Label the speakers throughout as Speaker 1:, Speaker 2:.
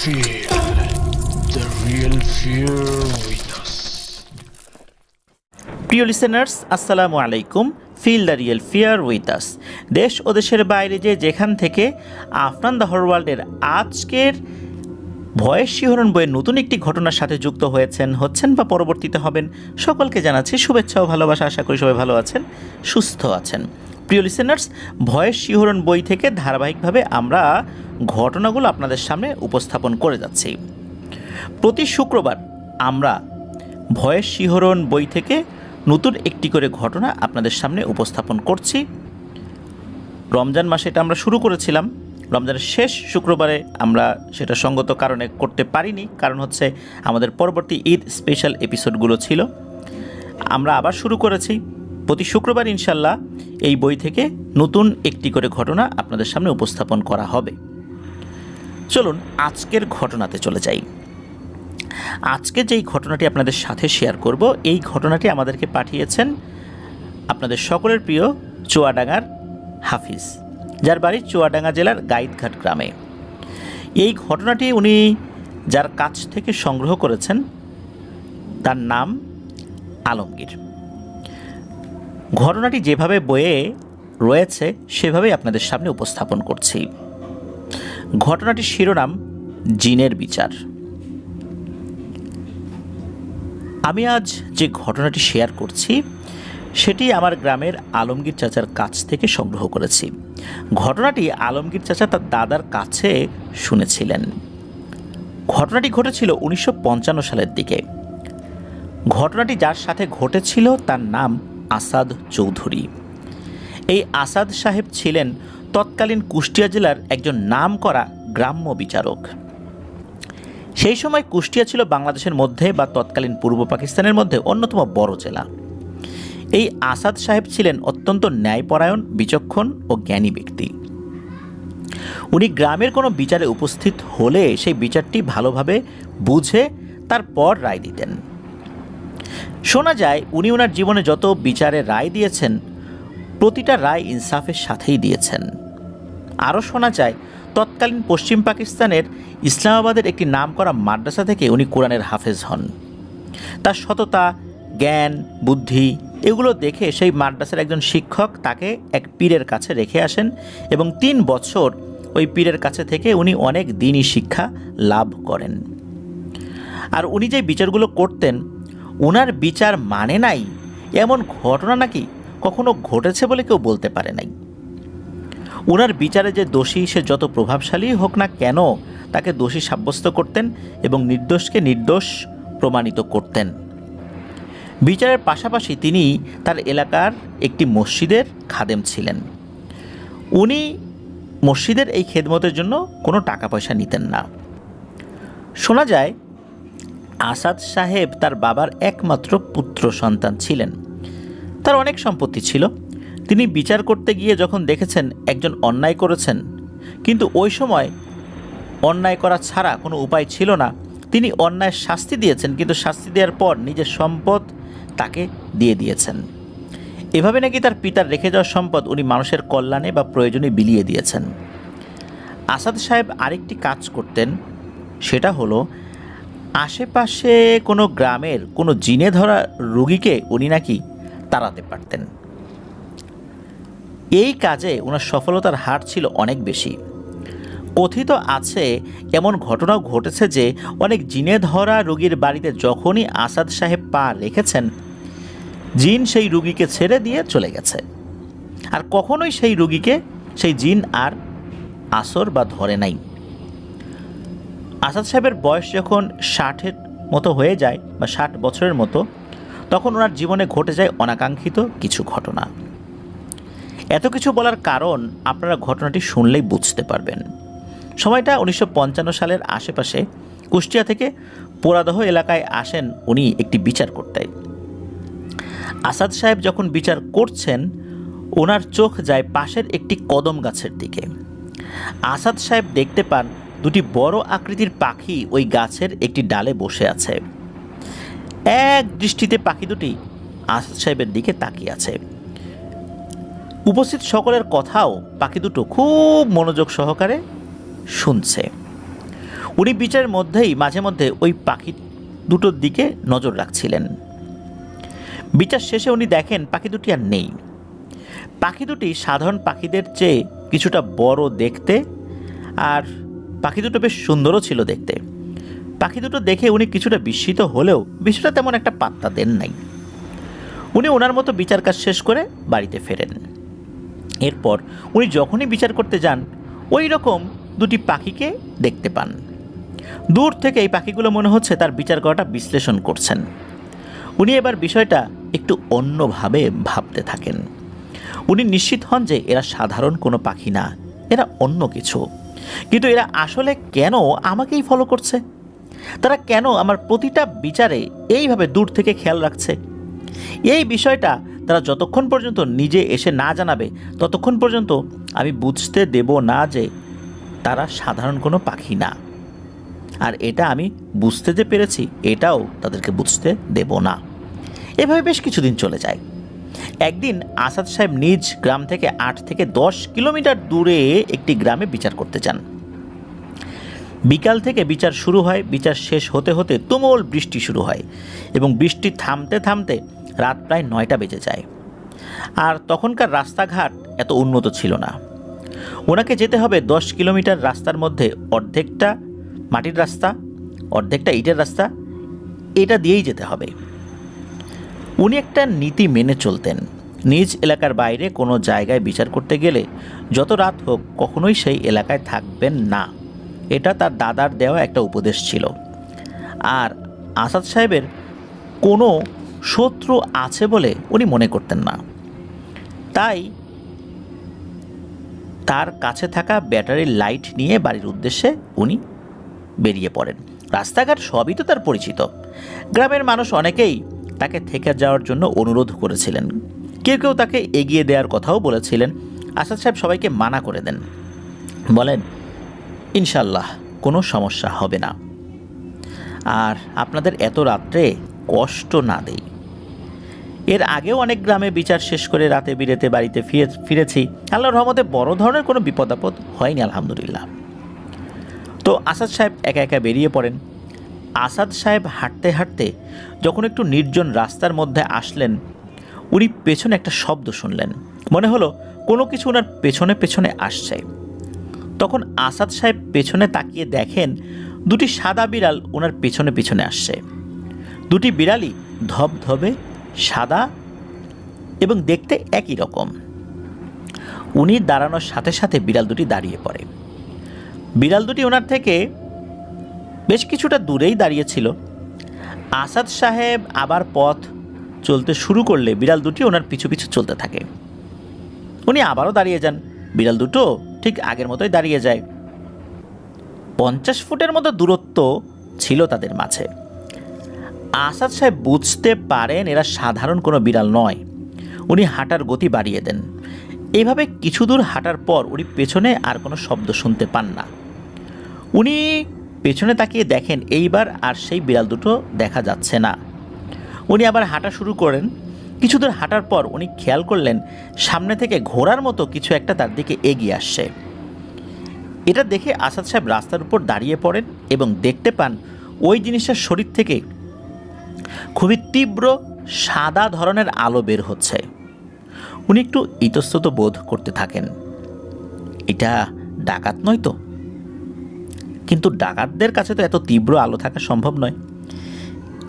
Speaker 1: Feel the real fear with us.
Speaker 2: প্রিয় listeners, আসসালামু আলাইকুম। Feel the real fear with us. দেশ ও দেশের বাইরে যেখান থেকে আফরান দ্য হরর ওয়ার্ল্ডের আজকের ভয়ের শিহরণ বইয়ের নতুন একটি ঘটনার সাথে যুক্ত হচ্ছেন বা পরবর্তীতে হবেন, সকলকে জানাচ্ছি শুভেচ্ছা ও ভালোবাসা। আশা করি সবাই ভালো আছেন, সুস্থ আছেন। প্রিয় লিসেনার্স, ভয়ের শিহরণ বই থেকে ধারাবাহিকভাবে আমরা ঘটনাগুলো আপনাদের সামনে উপস্থাপন করে যাচ্ছি। প্রতি শুক্রবার আমরা ভয়ের শিহরণ বই থেকে নতুন একটি করে ঘটনা আপনাদের সামনে উপস্থাপন করছি। রমজান মাসে এটা আমরা শুরু করেছিলাম, রমজানের শেষ শুক্রবারে আমরা সেটা সঙ্গত কারণে করতে পারিনি, কারণ হচ্ছে আমাদের পরবর্তী ঈদ স্পেশাল এপিসোডগুলো ছিল। আমরা আবার শুরু করেছি প্রতি শুক্রবার ইনশাল্লাহ এই বই থেকে নতুন একটি করে ঘটনা আপনাদের সামনে উপস্থাপন করা হবে। চলুন আজকের ঘটনাতে চলে যাই। আজকে যেই ঘটনাটি আপনাদের সাথে শেয়ার করব, এই ঘটনাটি আমাদেরকে পাঠিয়েছেন আপনাদের সকলের প্রিয় চুয়াডাঙ্গার হাফিজ, যার বাড়ি চুয়াডাঙ্গা জেলার গাইদঘাট গ্রামে। এই ঘটনাটি উনি যার কাছ থেকে সংগ্রহ করেছেন তার নাম আলমগীর। ঘটনাটি যেভাবে বইয়ে রয়েছে সেভাবেই আপনাদের সামনে উপস্থাপন করছি। ঘটনাটির শিরোনাম জিনের বিচার। আমি আজ যে ঘটনাটি শেয়ার করছি সেটি আমার গ্রামের আলমগীর চাচার কাছ থেকে সংগ্রহ করেছি। ঘটনাটি আলমগীর চাচা তার দাদার কাছে শুনেছিলেন। ঘটনাটি ঘটেছিল 1955 সালের দিকে। ঘটনাটি যার সাথে ঘটেছিল তার নাম আসাদ চৌধুরী। এই আসাদ সাহেব ছিলেন তৎকালীন কুষ্টিয়া জেলার একজন নামকরা গ্রাম্য বিচারক। সেই সময় কুষ্টিয়া ছিল বাংলাদেশের মধ্যে বা তৎকালীন পূর্ব পাকিস্তানের মধ্যে অন্যতম বড় জেলা। এই আসাদ সাহেব ছিলেন অত্যন্ত ন্যায়পরায়ণ, বিচক্ষণ ও জ্ঞানী ব্যক্তি। উনি গ্রামের কোনো বিচারে উপস্থিত হলে সেই বিচারটি ভালোভাবে বুঝে তারপর রায় দিতেন। শোনা যায় উনি ওনার জীবনে যত বিচারে রায় দিয়েছেন প্রতিটা রায় ইনসাফের সাথেই দিয়েছেন। আরও শোনা যায় তৎকালীন পশ্চিম পাকিস্তানের ইসলামাবাদের একটি নামকরা মাদ্রাসা থেকে উনি কোরআনের হাফেজ হন। তার সততা, জ্ঞান, বুদ্ধি এগুলো দেখে সেই মাদ্রাসার একজন শিক্ষক তাকে এক পীরের কাছে রেখে আসেন এবং 3 বছর ওই পীরের কাছে থেকে উনি অনেক দ্বীনি শিক্ষা লাভ করেন। আর উনি যে বিচারগুলো করতেন, ওনার বিচার মানে নাই এমন ঘটনা নাকি কখনো ঘটেছে বলে কেউ বলতে পারে নাই। ওনার বিচারে যে দোষী সে যত প্রভাবশালী হোক না কেন তাকে দোষী সাব্যস্ত করতেন এবং নির্দোষকে নির্দোষ প্রমাণিত করতেন। বিচারের পাশাপাশি তিনি তার এলাকার একটি মসজিদের খাদেম ছিলেন। উনি মসজিদের এই খেদমতের জন্য কোনো টাকা পয়সা নিতেন না। শোনা যায় আসাদ সাহেব তার বাবার একমাত্র পুত্র সন্তান ছিলেন। তার অনেক সম্পত্তি ছিল। তিনি বিচার করতে গিয়ে যখন দেখেছেন একজন অন্যায় করেছেন, কিন্তু ওই সময় অন্যায় করা ছাড়া কোনো উপায় ছিল না, তিনি অন্যায়ের শাস্তি দিয়েছেন, কিন্তু শাস্তি দেওয়ার পর নিজের সম্পদ তাকে দিয়ে দিয়েছেন। এভাবে নাকি তার পিতার রেখে যাওয়া সম্পদ উনি মানুষের কল্যাণে বা প্রয়োজনে বিলিয়ে দিয়েছেন। আসাদ সাহেব আরেকটি কাজ করতেন, সেটা হলো আশেপাশে কোনো গ্রামের কোনো জিনে ধরা রোগীকে উনি নাকি তাড়াতে পারতেন। এই কাজে ওনার সফলতার হার ছিল অনেক বেশি। কথিত আছে এমন ঘটনাও ঘটেছে যে অনেক জিনে ধরা রোগীর বাড়িতে যখনই আসাদ সাহেব পা রেখেছেন, জিন সেই রোগীকে ছেড়ে দিয়ে চলে গেছে, আর কখনোই সেই রোগীকে সেই জিন আর আসর বা ধরে নাই। আসাদ সাহেবের বয়স যখন 60-এর মতো হয়ে যায় বা 60 বছরের মতো, তখন ওনার জীবনে ঘটে যায় অনাকাঙ্ক্ষিত কিছু ঘটনা। এত কিছু বলার কারণ আপনারা ঘটনাটি শুনলেই বুঝতে পারবেন। সময়টা 1955 সালের আশেপাশে। কুষ্টিয়া থেকে পোড়াদহ এলাকায় আসেন উনি একটি বিচার করতে। আসাদ সাহেব যখন বিচার করছেন, ওনার চোখ যায় পাশের একটি কদম গাছের দিকে। আসাদ সাহেব দেখতে পান দুটি বড় আকৃতির পাখি ওই গাছের একটি ডালে বসে আছে। এক দৃষ্টিতে পাখি দুটি আসাদ সাহেবের দিকে তাকিয়ে আছে। উপস্থিত সকলের কথাও পাখি দুটো খুব মনোযোগ সহকারে শুনছে। উনি বিচারের মধ্যেই মাঝে মধ্যে ওই পাখি দুটোর দিকে নজর রাখছিলেন। বিচার শেষে উনি দেখেন পাখি দুটি আর নেই। পাখি দুটি সাধারণ পাখিদের চেয়ে কিছুটা বড় দেখতে, আর পাখি দুটো বেশ সুন্দরও ছিল দেখতে। পাখি দুটো দেখে উনি কিছুটা বিস্মিত হলেও বিষয়টা তেমন একটা পাত্তা দেন নাই। উনি ওনার মতো বিচার কাজ শেষ করে বাড়িতে ফেরেন। এরপর উনি যখনই বিচার করতে যান ওই রকম দুটি পাখিকে দেখতে পান। দূর থেকে এই পাখিগুলো মনে হচ্ছে তার বিচার করাটা বিশ্লেষণ করছেন। উনি এবার বিষয়টা একটু অন্যভাবে ভাবতে থাকেন। উনি নিশ্চিত হন যে এরা সাধারণ কোনো পাখি না, এরা অন্য কিছু। কিন্তু এরা আসলে কেন আমাকেই ফলো করছে? তারা কেন আমার প্রতিটা বিচারে এইভাবে দূর থেকে খেয়াল রাখছে? এই বিষয়টা তারা যতক্ষণ পর্যন্ত নিজে এসে না জানাবে ততক্ষণ পর্যন্ত আমি বুঝতে দেব না যে তারা সাধারণ কোনো পাখি না। আর এটা আমি বুঝতে যে পেরেছি এটাও তাদেরকে বুঝতে দেব না। এভাবে বেশ কিছুদিন চলে যায়। একদিন আসাদ সাহেব নিজ গ্রাম থেকে 8 থেকে 10 কিলোমিটার দূরে একটি গ্রামে বিচার করতে যান। বিকাল থেকে বিচার শুরু হয়। বিচার শেষ হতে হতে তুমুল বৃষ্টি শুরু হয় এবং বৃষ্টি থামতে থামতে রাত প্রায় 9টা বেজে যায়। আর তখনকার রাস্তাঘাট এত উন্নত ছিল না। ওনাকে যেতে হবে 10 কিলোমিটার রাস্তার মধ্যে অর্ধেকটা মাটির রাস্তা, অর্ধেকটা ইটের রাস্তা, এটা দিয়েই যেতে হবে। উনি একটা নীতি মেনে চলতেন। নিজ এলাকার বাইরে কোনো জায়গায় বিচার করতে গেলে যত রাত হোক কখনোই সেই এলাকায় থাকবেন না। এটা তার দাদার দেওয়া একটা উপদেশ ছিল। আর আসাদ সাহেবের কোনো শত্রু আছে বলে উনি মনে করতেন না। তাই তার কাছে থাকা ব্যাটারির লাইট নিয়ে বাড়ির উদ্দেশ্যে উনি বেরিয়ে পড়েন। রাস্তাঘাট সবই তো তার পরিচিত। গ্রামের মানুষ অনেকেই তাকে থেকে যাওয়ার জন্য অনুরোধ করেছিলেন। কেউ কেউ তাকে এগিয়ে দেওয়ার কথাও বলেছিলেন। আসাদ সাহেব সবাইকে মানা করে দেন, বলেন ইনশাল্লাহ কোনো সমস্যা হবে না, আর আপনাদের এত রাত্রে কষ্ট না দেই। এর আগেও অনেক গ্রামে বিচার শেষ করে রাতে বিরেতে বাড়িতে ফিরেছি। আল্লাহর রহমতে বড় ধরনের কোনো বিপদ আপদ হয়নি আলহামদুলিল্লাহ। তো আসাদ সাহেব একা একা বেরিয়ে পড়েন। আসাদ সাহেব হাঁটতে হাঁটতে যখন একটু নির্জন রাস্তার মধ্যে আসলেন উনি পেছনে একটা শব্দ শুনলেন। মনে হলো কোনো কিছু ওনার পেছনে পেছনে আসছে। তখন আসাদ সাহেব পেছনে তাকিয়ে দেখেন দুটি সাদা বিড়াল ওনার পেছনে পেছনে আসছে। দুটি বিড়ালই ধবধবে সাদা এবং দেখতে একই রকম। উনি দাঁড়ানোর সাথে সাথে বিড়াল দুটি দাঁড়িয়ে পড়ে। বিড়াল দুটি ওনার থেকে বেশ কিছুটা দূরেই দাঁড়িয়েছিল। আসাদ সাহেব আবার পথ চলতে শুরু করলে বিড়াল দুটি ওনার পিছু পিছু চলতে থাকে। উনি আবারও দাঁড়িয়ে যান। বিড়াল দুটো ঠিক আগের মতোই দাঁড়িয়ে যায়। 50 ফুটের মতো দূরত্ব ছিল তাদের মাঝে। আসাদ সাহেব বুঝতে পারেন এরা সাধারণ কোনো বিড়াল নয়। উনি হাঁটার গতি বাড়িয়ে দেন। এইভাবে কিছু দূর হাঁটার পর উনি পেছনে আর কোনো শব্দ শুনতে পান না। উনি পেছনে তাকিয়ে দেখেন এইবার আর সেই বিড়াল দুটো দেখা যাচ্ছে না। উনি আবার হাঁটা শুরু করেন। কিছু দূর হাঁটার পর উনি খেয়াল করলেন সামনে থেকে ঘোড়ার মতো কিছু একটা তার দিকে এগিয়ে আসছে। এটা দেখে আসাদ সাহেব রাস্তার উপর দাঁড়িয়ে পড়েন এবং দেখতে পান ওই জিনিসটার শরীর থেকে খুবই তীব্র সাদা ধরনের আলো বের হচ্ছে। উনি একটু ইতস্তত বোধ করতে থাকেন, এটা ডাকাত নয় তো? কিন্তু ডাকাতদের কাছে তো এত তীব্র আলো থাকা সম্ভব নয়।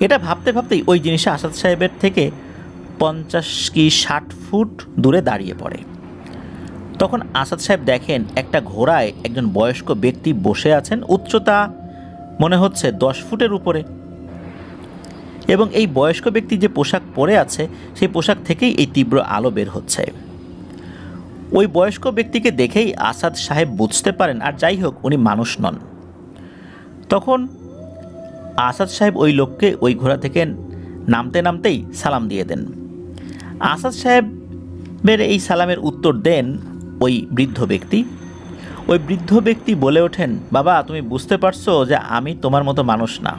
Speaker 2: এটা ভাবতে ভাবতেই ওই জিনিসটা আসাদ সাহেবের থেকে 50 কি 60 ফুট দূরে দাঁড়িয়ে পড়ে। তখন আসাদ সাহেব দেখেন একটা ঘোড়ায় একজন বয়স্ক ব্যক্তি বসে আছেন। উচ্চতা মনে হচ্ছে 10 ফুটের উপরে, এবং এই বয়স্ক ব্যক্তি যে পোশাক পরে আছে সেই পোশাক থেকেই এই তীব্র আলো বের হচ্ছে। ওই বয়স্ক ব্যক্তিকে দেখেই আসাদ সাহেব বুঝতে পারেন, আর যাই হোক উনি মানুষ নন। তখন আসাদ সাহেব ওই লোককে ওই ঘোড়া থেকে নামতে নামতেই সালাম দিয়ে দেন। আসাদ সাহেবের এই সালামের উত্তর দেন ওই বৃদ্ধ ব্যক্তি। ওই বৃদ্ধ ব্যক্তি বলে ওঠেন, বাবা তুমি বুঝতে পারছো যে আমি তোমার মতো মানুষ না।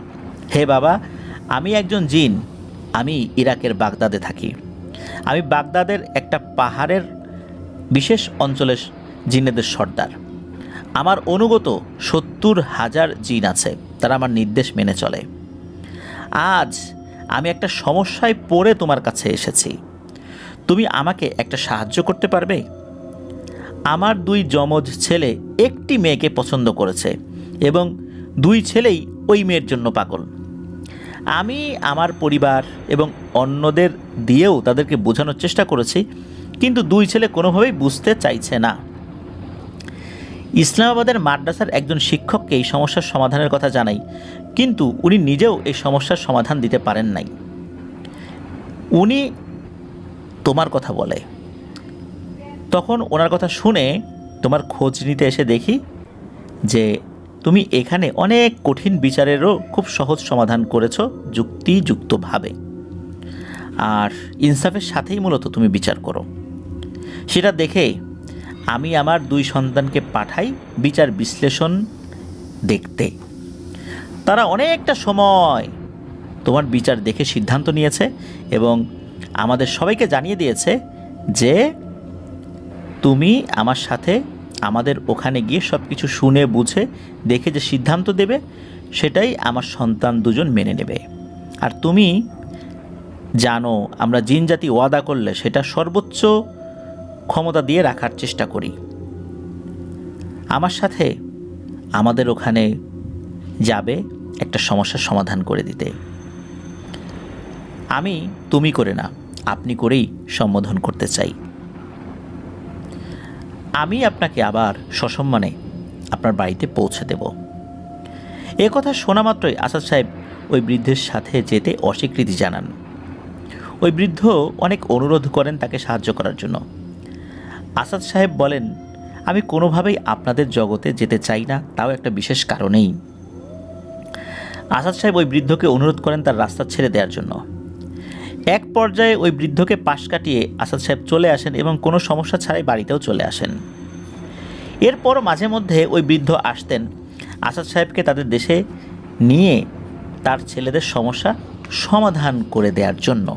Speaker 2: হে বাবা, আমি একজন জিন। আমি ইরাকের বাগদাদে থাকি। আমি বাগদাদের একটা পাহাড়ের বিশেষ অঞ্চলের জিনেদের সর্দার। আমার অনুগত 70,000 জিন আছে, তারা আমার নির্দেশ মেনে চলে। আজ আমি একটা সমস্যায় পড়ে তোমার কাছে এসেছি। তুমি আমাকে একটা সাহায্য করতে পারবে? আমার 2 যমজ ছেলে একটি মেয়েকে পছন্দ করেছে এবং 2 ছেলেই ওই মেয়ের জন্য পাগল। আমি আমার পরিবার এবং অন্যদের দিয়েও তাদেরকে বোঝানোর চেষ্টা করেছি, কিন্তু 2 ছেলে কোনোভাবেই বুঝতে চাইছে না। ইসলামাবাদের মাদ্রাসার একজন শিক্ষককে এই সমস্যার সমাধানের কথা জানাই, কিন্তু উনি নিজেও এই সমস্যার সমাধান দিতে পারেন নাই। উনি তোমার কথা বলে। তখন ওনার কথা শুনে তোমার খোঁজ নিতে এসে দেখি যে তুমি এখানে অনেক কঠিন বিচারেরও খুব সহজ সমাধান করেছো যুক্তিযুক্তভাবে, আর ইনসাফের সাথেই মূলত তুমি বিচার করো। সেটা দেখে আমি আমার 2 সন্তানকে পাঠাই বিচার বিশ্লেষণ দেখতে। তারা অনেকটা সময় তোমার বিচার দেখে সিদ্ধান্ত নিয়েছে এবং আমাদের সবাইকে জানিয়ে দিয়েছে যে তুমি আমার সাথে আমাদের ওখানে গিয়ে সব কিছু শুনে বুঝে দেখে যে সিদ্ধান্ত দেবে সেটাই আমার সন্তান 2জন মেনে নেবে। আর তুমি জানো আমরা জিন জাতি ওয়াদা করলে সেটা সর্বোচ্চ ক্ষমতা দিয়ে রাখার চেষ্টা করি। আমার সাথে আমাদের ওখানে যাবে একটা সমস্যার সমাধান করে দিতে। আমি তুমি করে না, আপনি করেই সম্বোধন করতে চাই। আমি আপনাকে আবার সসম্মানে আপনার বাড়িতে পৌঁছে দেব। এ কথা শোনা মাত্রই আসাদ সাহেব ওই বৃদ্ধের সাথে যেতে অস্বীকৃতি জানান। ওই বৃদ্ধ অনেক অনুরোধ করেন তাকে সাহায্য করার জন্য। আসাদ সাহেব বলেন, আমি কোনোভাবেই আপনাদের জগতে যেতে চাই না, তাও একটা বিশেষ কারণেই। আসাদ সাহেব ওই বৃদ্ধকে অনুরোধ করেন তার রাস্তা ছেড়ে দেওয়ার জন্য। এক পর্যায়ে ওই বৃদ্ধকে পাশ কাটিয়ে আসাদ সাহেব চলে আসেন এবং কোনো সমস্যা ছাড়াই বাড়িতেও চলে আসেন। এরপরও মাঝে মধ্যে ওই বৃদ্ধ আসতেন আসাদ সাহেবকে তাদের দেশে নিয়ে তার ছেলেদের সমস্যা সমাধান করে দেওয়ার জন্য।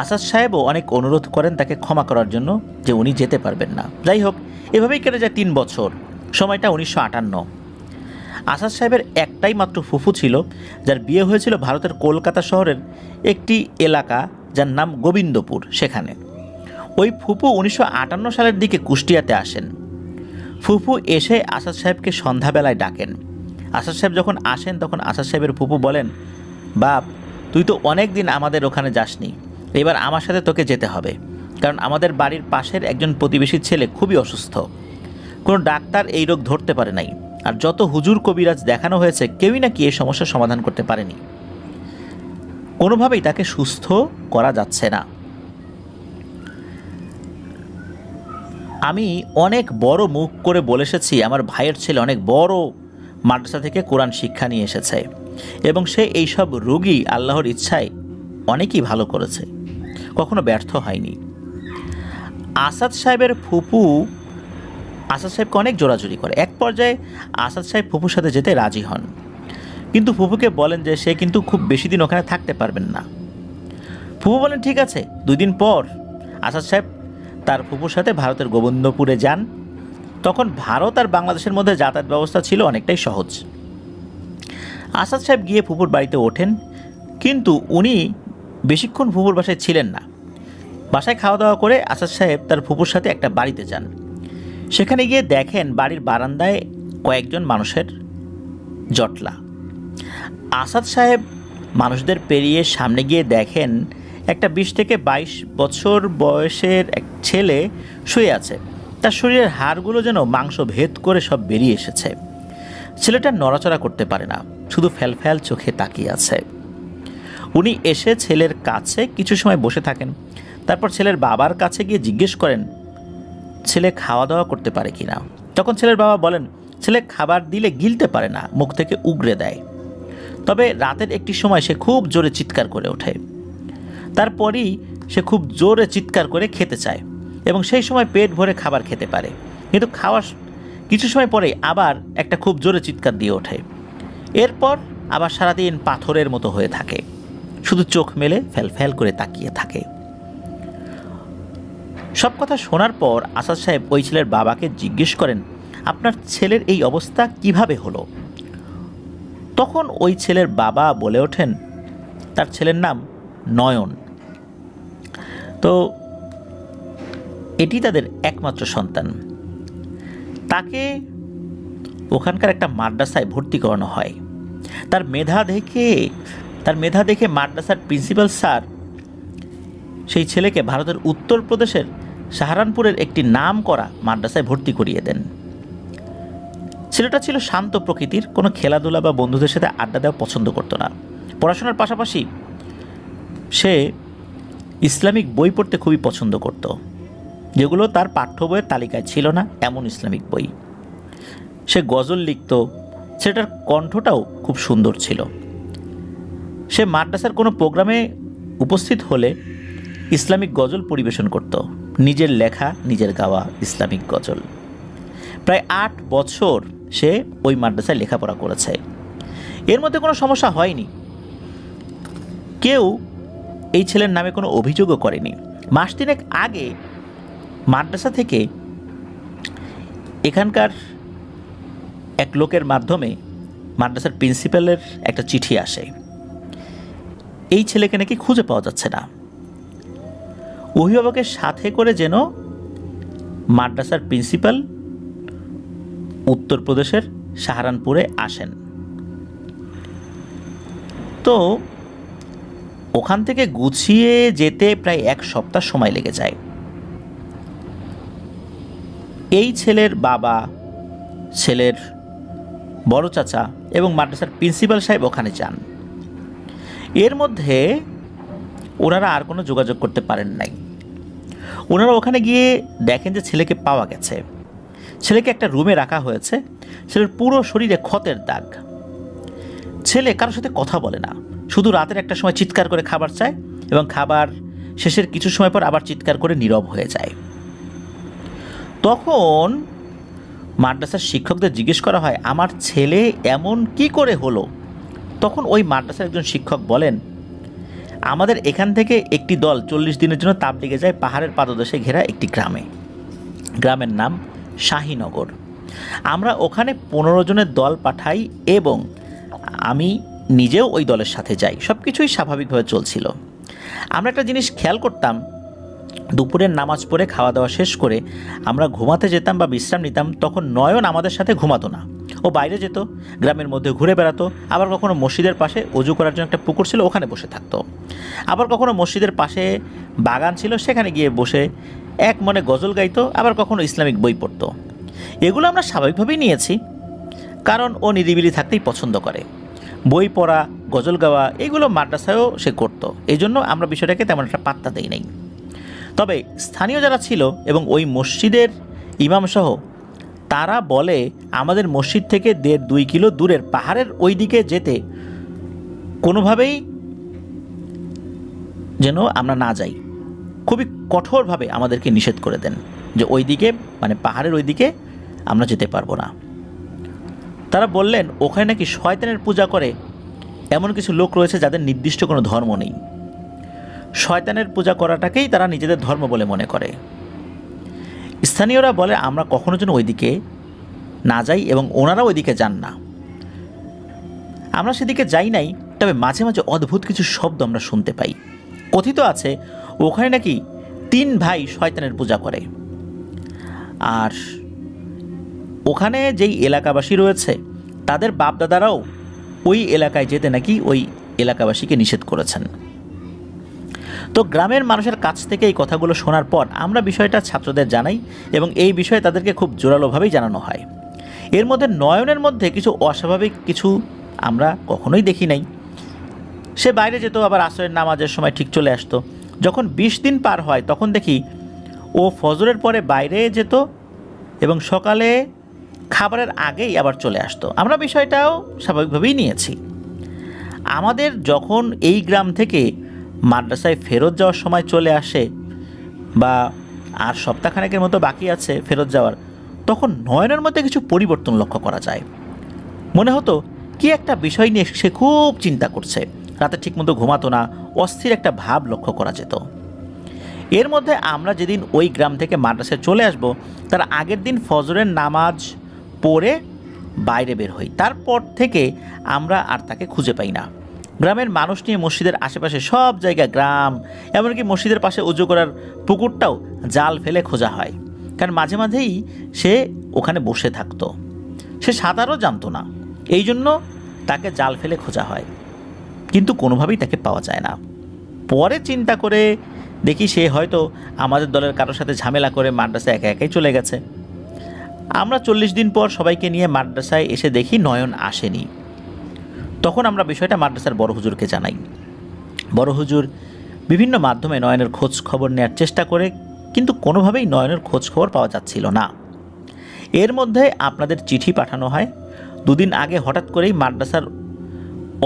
Speaker 2: আসাদ সাহেবও অনেক অনুরোধ করেন তাকে ক্ষমা করার জন্য, যে উনি যেতে পারবেন না। যাই হোক, এভাবেই কেটে যায় 3 বছর। সময়টা 1958। আসাদ সাহেবের একটাই মাত্র ফুফু ছিল, যার বিয়ে হয়েছিল ভারতের কলকাতা শহরের একটি এলাকা যার নাম গোবিন্দপুর। সেখানে ওই ফুফু 1958 সালের দিকে কুষ্টিয়াতে আসেন। ফুফু এসে আসাদ সাহেবকে সন্ধ্যাবেলায় ডাকেন। আসাদ সাহেব যখন আসেন তখন আসাদ সাহেবের ফুফু বলেন, বাপ, তুই তো অনেক দিন আমাদের ওখানে যাসনি, এবার আমার সাথে তোকে যেতে হবে, কারণ আমাদের বাড়ির পাশের একজন প্রতিবেশীর ছেলে খুবই অসুস্থ। কোনো ডাক্তার এই রোগ ধরতে পারে নাই, আর যত হুজুর কবিরাজ দেখানো হয়েছে কেউই নাকি এই সমস্যার সমাধান করতে পারেনি। কোনোভাবেই তাকে সুস্থ করা যাচ্ছে না। আমি অনেক বড় মুখ করে বলে এসেছি আমার ভাইয়ের ছেলে অনেক বড় মাদ্রাসা থেকে কোরআন শিক্ষা নিয়ে এসেছে এবং সে এইসব রোগী আল্লাহর ইচ্ছায় অনেকই ভালো করেছে, কখনো ব্যর্থ হয়নি। আসাদ সাহেবের ফুপু আসাদ সাহেবকে অনেক জোরাজুরি করে। এক পর্যায়ে আসাদ সাহেব ফুপুর সাথে যেতে রাজি হন, কিন্তু ফুপুকে বলেন যে সে কিন্তু খুব বেশি দিন ওখানে থাকতে পারবেন না। ফুপু বলেন, ঠিক আছে। 2 দিন পর আসাদ সাহেব তার ফুপুর সাথে ভারতের গোবিন্দপুরে যান। তখন ভারত আর বাংলাদেশের মধ্যে যাতায়াত ব্যবস্থা ছিল অনেকটাই সহজ। আসাদ সাহেব গিয়ে ফুপুর বাড়িতে ওঠেন, কিন্তু উনি বেশিক্ষণ ফুপুর বাসায় ছিলেন না। বাসায় খাওয়া দাওয়া করে আসাদ সাহেব তার ফুপুর সাথে একটা বাড়িতে যান। সেখানে গিয়ে দেখেন বাড়ির বারান্দায় কয়েকজন মানুষের জটলা। আসাদ সাহেব মানুষদের পেরিয়ে সামনে গিয়ে দেখেন একটা 20 থেকে 22 বছর বয়সের এক ছেলে শুয়ে আছে। তার শরীরের হাড়গুলো যেন মাংস ভেদ করে সব বেরিয়ে এসেছে। ছেলেটা নড়াচড়া করতে পারে না, শুধু ফ্যালফ্যাল চোখে তাকিয়ে আছে। উনি এসে ছেলের কাছে কিছু সময় বসে থাকেন, তারপর ছেলের বাবার কাছে গিয়ে জিজ্ঞেস করেন ছেলে খাওয়া দাওয়া করতে পারে কিনা। তখন ছেলের বাবা বলেন ছেলে খাবার দিলে গিলতে পারে না, মুখ থেকে উগরে দেয়। তবে রাতের একটি সময় সে খুব জোরে চিৎকার করে ওঠে। তারপরই সে খুব জোরে চিৎকার করে খেতে চায় এবং সেই সময় পেট ভরে খাবার খেতে পারে, কিন্তু খাওয়ার কিছু সময় পরে আবার একটা খুব জোরে চিৎকার দিয়ে ওঠে। এরপর আবার সারাদিন পাথরের মতো হয়ে থাকে, শুধু চোখ মেলে ফ্যালফ্যাল করে তাকিয়ে থাকে। সব কথা শোনার পর আসাদ সাহেব ওই ছেলের বাবাকে জিজ্ঞেস করেন আপনার ছেলের এই অবস্থা কিভাবে হলো? তখন ওই ছেলের বাবা বলে ওঠেন, তার ছেলের নাম নয়ন। তো এটি তাদের একমাত্র সন্তান। তাকে ওখানকার একটা মাদ্রাসায় ভর্তি করানো হয়। তার মেধা দেখে মাদ্রাসার প্রিন্সিপাল স্যার সেই ছেলেকে ভারতের উত্তরপ্রদেশের সাহারানপুরের একটি নামকরা মাদ্রাসায় ভর্তি করিয়ে দেন। ছেলেটা ছিল শান্ত প্রকৃতির, কোনো খেলাধুলা বা বন্ধুদের সাথে আড্ডা দেওয়া পছন্দ করতো না। পড়াশোনার পাশাপাশি সে ইসলামিক বই পড়তে খুবই পছন্দ করত, যেগুলো তার পাঠ্য বইয়ের তালিকায় ছিল না এমন ইসলামিক বই। সে গজল লিখত, ছেলেটার কণ্ঠটাও খুব সুন্দর ছিল। সে মাদ্রাসার কোনো প্রোগ্রামে উপস্থিত হলে ইসলামিক গজল পরিবেশন করত, নিজের লেখা নিজের গাওয়া ইসলামিক গজল। প্রায় 8 বছর সে ওই মাদ্রাসায় লেখাপড়া করেছে। এর মধ্যে কোনো সমস্যা হয়নি, কেউ এই ছেলের নামে কোনো অভিযোগও করেনি। মাস 3 আগে মাদ্রাসা থেকে এখানকার এক লোকের মাধ্যমে মাদ্রাসার প্রিন্সিপালের একটা চিঠি আসে, এই ছেলেকে নাকি খুঁজে পাওয়া যাচ্ছে না। অভিভাবকের সাথে করে যেন মাদ্রাসার প্রিন্সিপাল উত্তরপ্রদেশের সাহারানপুরে আসেন। তো ওখান থেকে গুছিয়ে যেতে প্রায় 1 সপ্তাহ সময় লেগে যায়। এই ছেলের বাবা, ছেলের বড় চাচা এবং মাদ্রাসার প্রিন্সিপাল সাহেব ওখানে যান। এর মধ্যে ওনারা আর কোনো যোগাযোগ করতে পারেন নাই। ওনারা ওখানে গিয়ে দেখেন যে ছেলেকে পাওয়া গেছে। ছেলেকে একটা রুমে রাখা হয়েছে। ছেলের পুরো শরীরে ক্ষতের দাগ। ছেলে কারোর সাথে কথা বলে না, শুধু রাতের একটা সময় চিৎকার করে খাবার চায় এবং খাবার শেষের কিছু সময় পর আবার চিৎকার করে নীরব হয়ে যায়। তখন মাদ্রাসার শিক্ষকদের জিজ্ঞেস করা হয়, আমার ছেলে এমন কি করে হলো? তখন ওই মাদ্রাসার একজন শিক্ষক বলেন, আমাদের এখান থেকে একটি দল 40 দিনের জন্য তাবলিগে যায় পাহাড়ের পাদদেশে ঘেরা একটি গ্রামে। গ্রামের নাম শাহীনগর। আমরা ওখানে 15 জনের দল পাঠাই এবং আমি নিজেও ওই দলের সাথে যাই। সব কিছুই স্বাভাবিকভাবে চলছিল। আমরা একটা জিনিস খেয়াল করতাম, দুপুরের নামাজ পড়ে খাওয়া দাওয়া শেষ করে আমরা ঘুমাতে যেতাম বা বিশ্রাম নিতাম, তখন নয়ন আমাদের সাথে ঘুমাতো না। ও বাইরে যেত, গ্রামের মধ্যে ঘুরে বেড়াতো। আবার কখনো মসজিদের পাশে অজু করার জন্য একটা পুকুর ছিল, ওখানে বসে থাকতো। আবার কখনো মসজিদের পাশে বাগান ছিল, সেখানে গিয়ে বসে এক মনে গজল গাইতো। আবার কখনো ইসলামিক বই পড়তো। এগুলো আমরা স্বাভাবিকভাবেই নিয়েছি, কারণ ও নিরিবিলি থাকতেই পছন্দ করে। বই পড়া, গজল গাওয়া এগুলো মাদ্রাসায়ও সে করতো। এই জন্য আমরা বিষয়টাকে তেমন একটা পাত্তা দেই নাই। তবে স্থানীয় যারা ছিল এবং ওই মসজিদের ইমামসহ তারা বলে, আমাদের মসজিদ থেকে 1.5-2 কিলো দূরের পাহাড়ের ওই দিকে যেতে কোনোভাবেই যেন আমরা না যাই। খুবই কঠোরভাবে আমাদেরকে নিষেধ করে দেন যে ওই দিকে, মানে পাহাড়ের ওই দিকে আমরা যেতে পারবো না। তারা বললেন ওখানে নাকি শয়তানের পূজা করে এমন কিছু লোক রয়েছে যাদের নির্দিষ্ট কোনো ধর্ম নেই। শয়তানের পূজা করাটাকেই তারা নিজেদের ধর্ম বলে মনে করে। স্থানীয়রা বলে আমরা কখনো যেন ওইদিকে না যাই এবং ওনারা ওইদিকে যান না। আমরা সেদিকে যাই নাই, তবে মাঝে মাঝে অদ্ভুত কিছু শব্দ আমরা শুনতে পাই। কথিত আছে ওখানে নাকি 3 ভাই শয়তানের পূজা করে। আর ওখানে যেই এলাকাবাসী রয়েছে তাদের বাপদাদারাও ওই এলাকায় যেতে নাকি ওই এলাকাবাসীকে নিষেধ করেছেন। তো গ্রামের মানুষের কাছ থেকে এই কথাগুলো শোনার পর আমরা বিষয়টা ছাত্রদের জানাই এবং এই বিষয়ে তাদেরকে খুব জোরালোভাবেই জানানো হয়। এর মধ্যে নয়নের মধ্যে কিছু অস্বাভাবিক কিছু আমরা কখনোই দেখি নাই। সে বাইরে যেত, আবার আসরের নামাজের সময় ঠিক চলে আসতো। যখন 20 দিন পার হয় তখন দেখি ও ফজরের পরে বাইরে যেত এবং সকালে খাবারের আগেই আবার চলে আসতো। আমরা বিষয়টাও স্বাভাবিকভাবেই নিয়েছি। আমাদের যখন এই গ্রাম থেকে মাদ্রাসায় ফেরত যাওয়ার সময় চলে আসে বা আর সপ্তাহখানেকের মতো বাকি আছে ফেরত যাওয়ার, তখন নয়নের মধ্যে কিছু পরিবর্তন লক্ষ্য করা যায়। মনে হতো কি একটা বিষয় নিয়ে সে খুব চিন্তা করছে। রাতে ঠিকমতো ঘুমাতো না, অস্থির একটা ভাব লক্ষ্য করা যেত। এর মধ্যে আমরা যেদিন ওই গ্রাম থেকে মাদ্রাসায় চলে আসব তার আগের দিন ফজরের নামাজ পড়ে বাইরে বের হই। তারপর থেকে আমরা আর তাকে খুঁজে পাই না। গ্রামের মানুষ নিয়ে মসজিদের আশেপাশে সব জায়গায়, গ্রাম, এমনকি মসজিদের পাশে উজু করার পুকুরটাও জাল ফেলে খোঁজা হয়, কারণ মাঝে মাঝেই সে ওখানে বসে থাকতো। সে সাঁতারও জানতো না, এই জন্য তাকে জাল ফেলে খোঁজা হয়, কিন্তু কোনোভাবেই তাকে পাওয়া যায় না। পরে চিন্তা করে দেখি সে হয়তো আমাদের দলের কারোর সাথে ঝামেলা করে মাদ্রাসায় একা একাই চলে গেছে। আমরা 40 দিন পর সবাইকে নিয়ে মাদ্রাসায় এসে দেখি নয়ন আসেনি। তখন আমরা বিষয়টা মাদ্রাসার বড় হুজুরকে জানাই। বড় হুজুর বিভিন্ন মাধ্যমে নয়নের খোঁজ খবর নেওয়ার চেষ্টা করে, কিন্তু কোনোভাবেই নয়নের খোঁজ খবর পাওয়া যাচ্ছিল না। এর মধ্যে আপনাদের চিঠি পাঠানো হয়। 2 দিন আগে হঠাৎ করেই মাদ্রাসার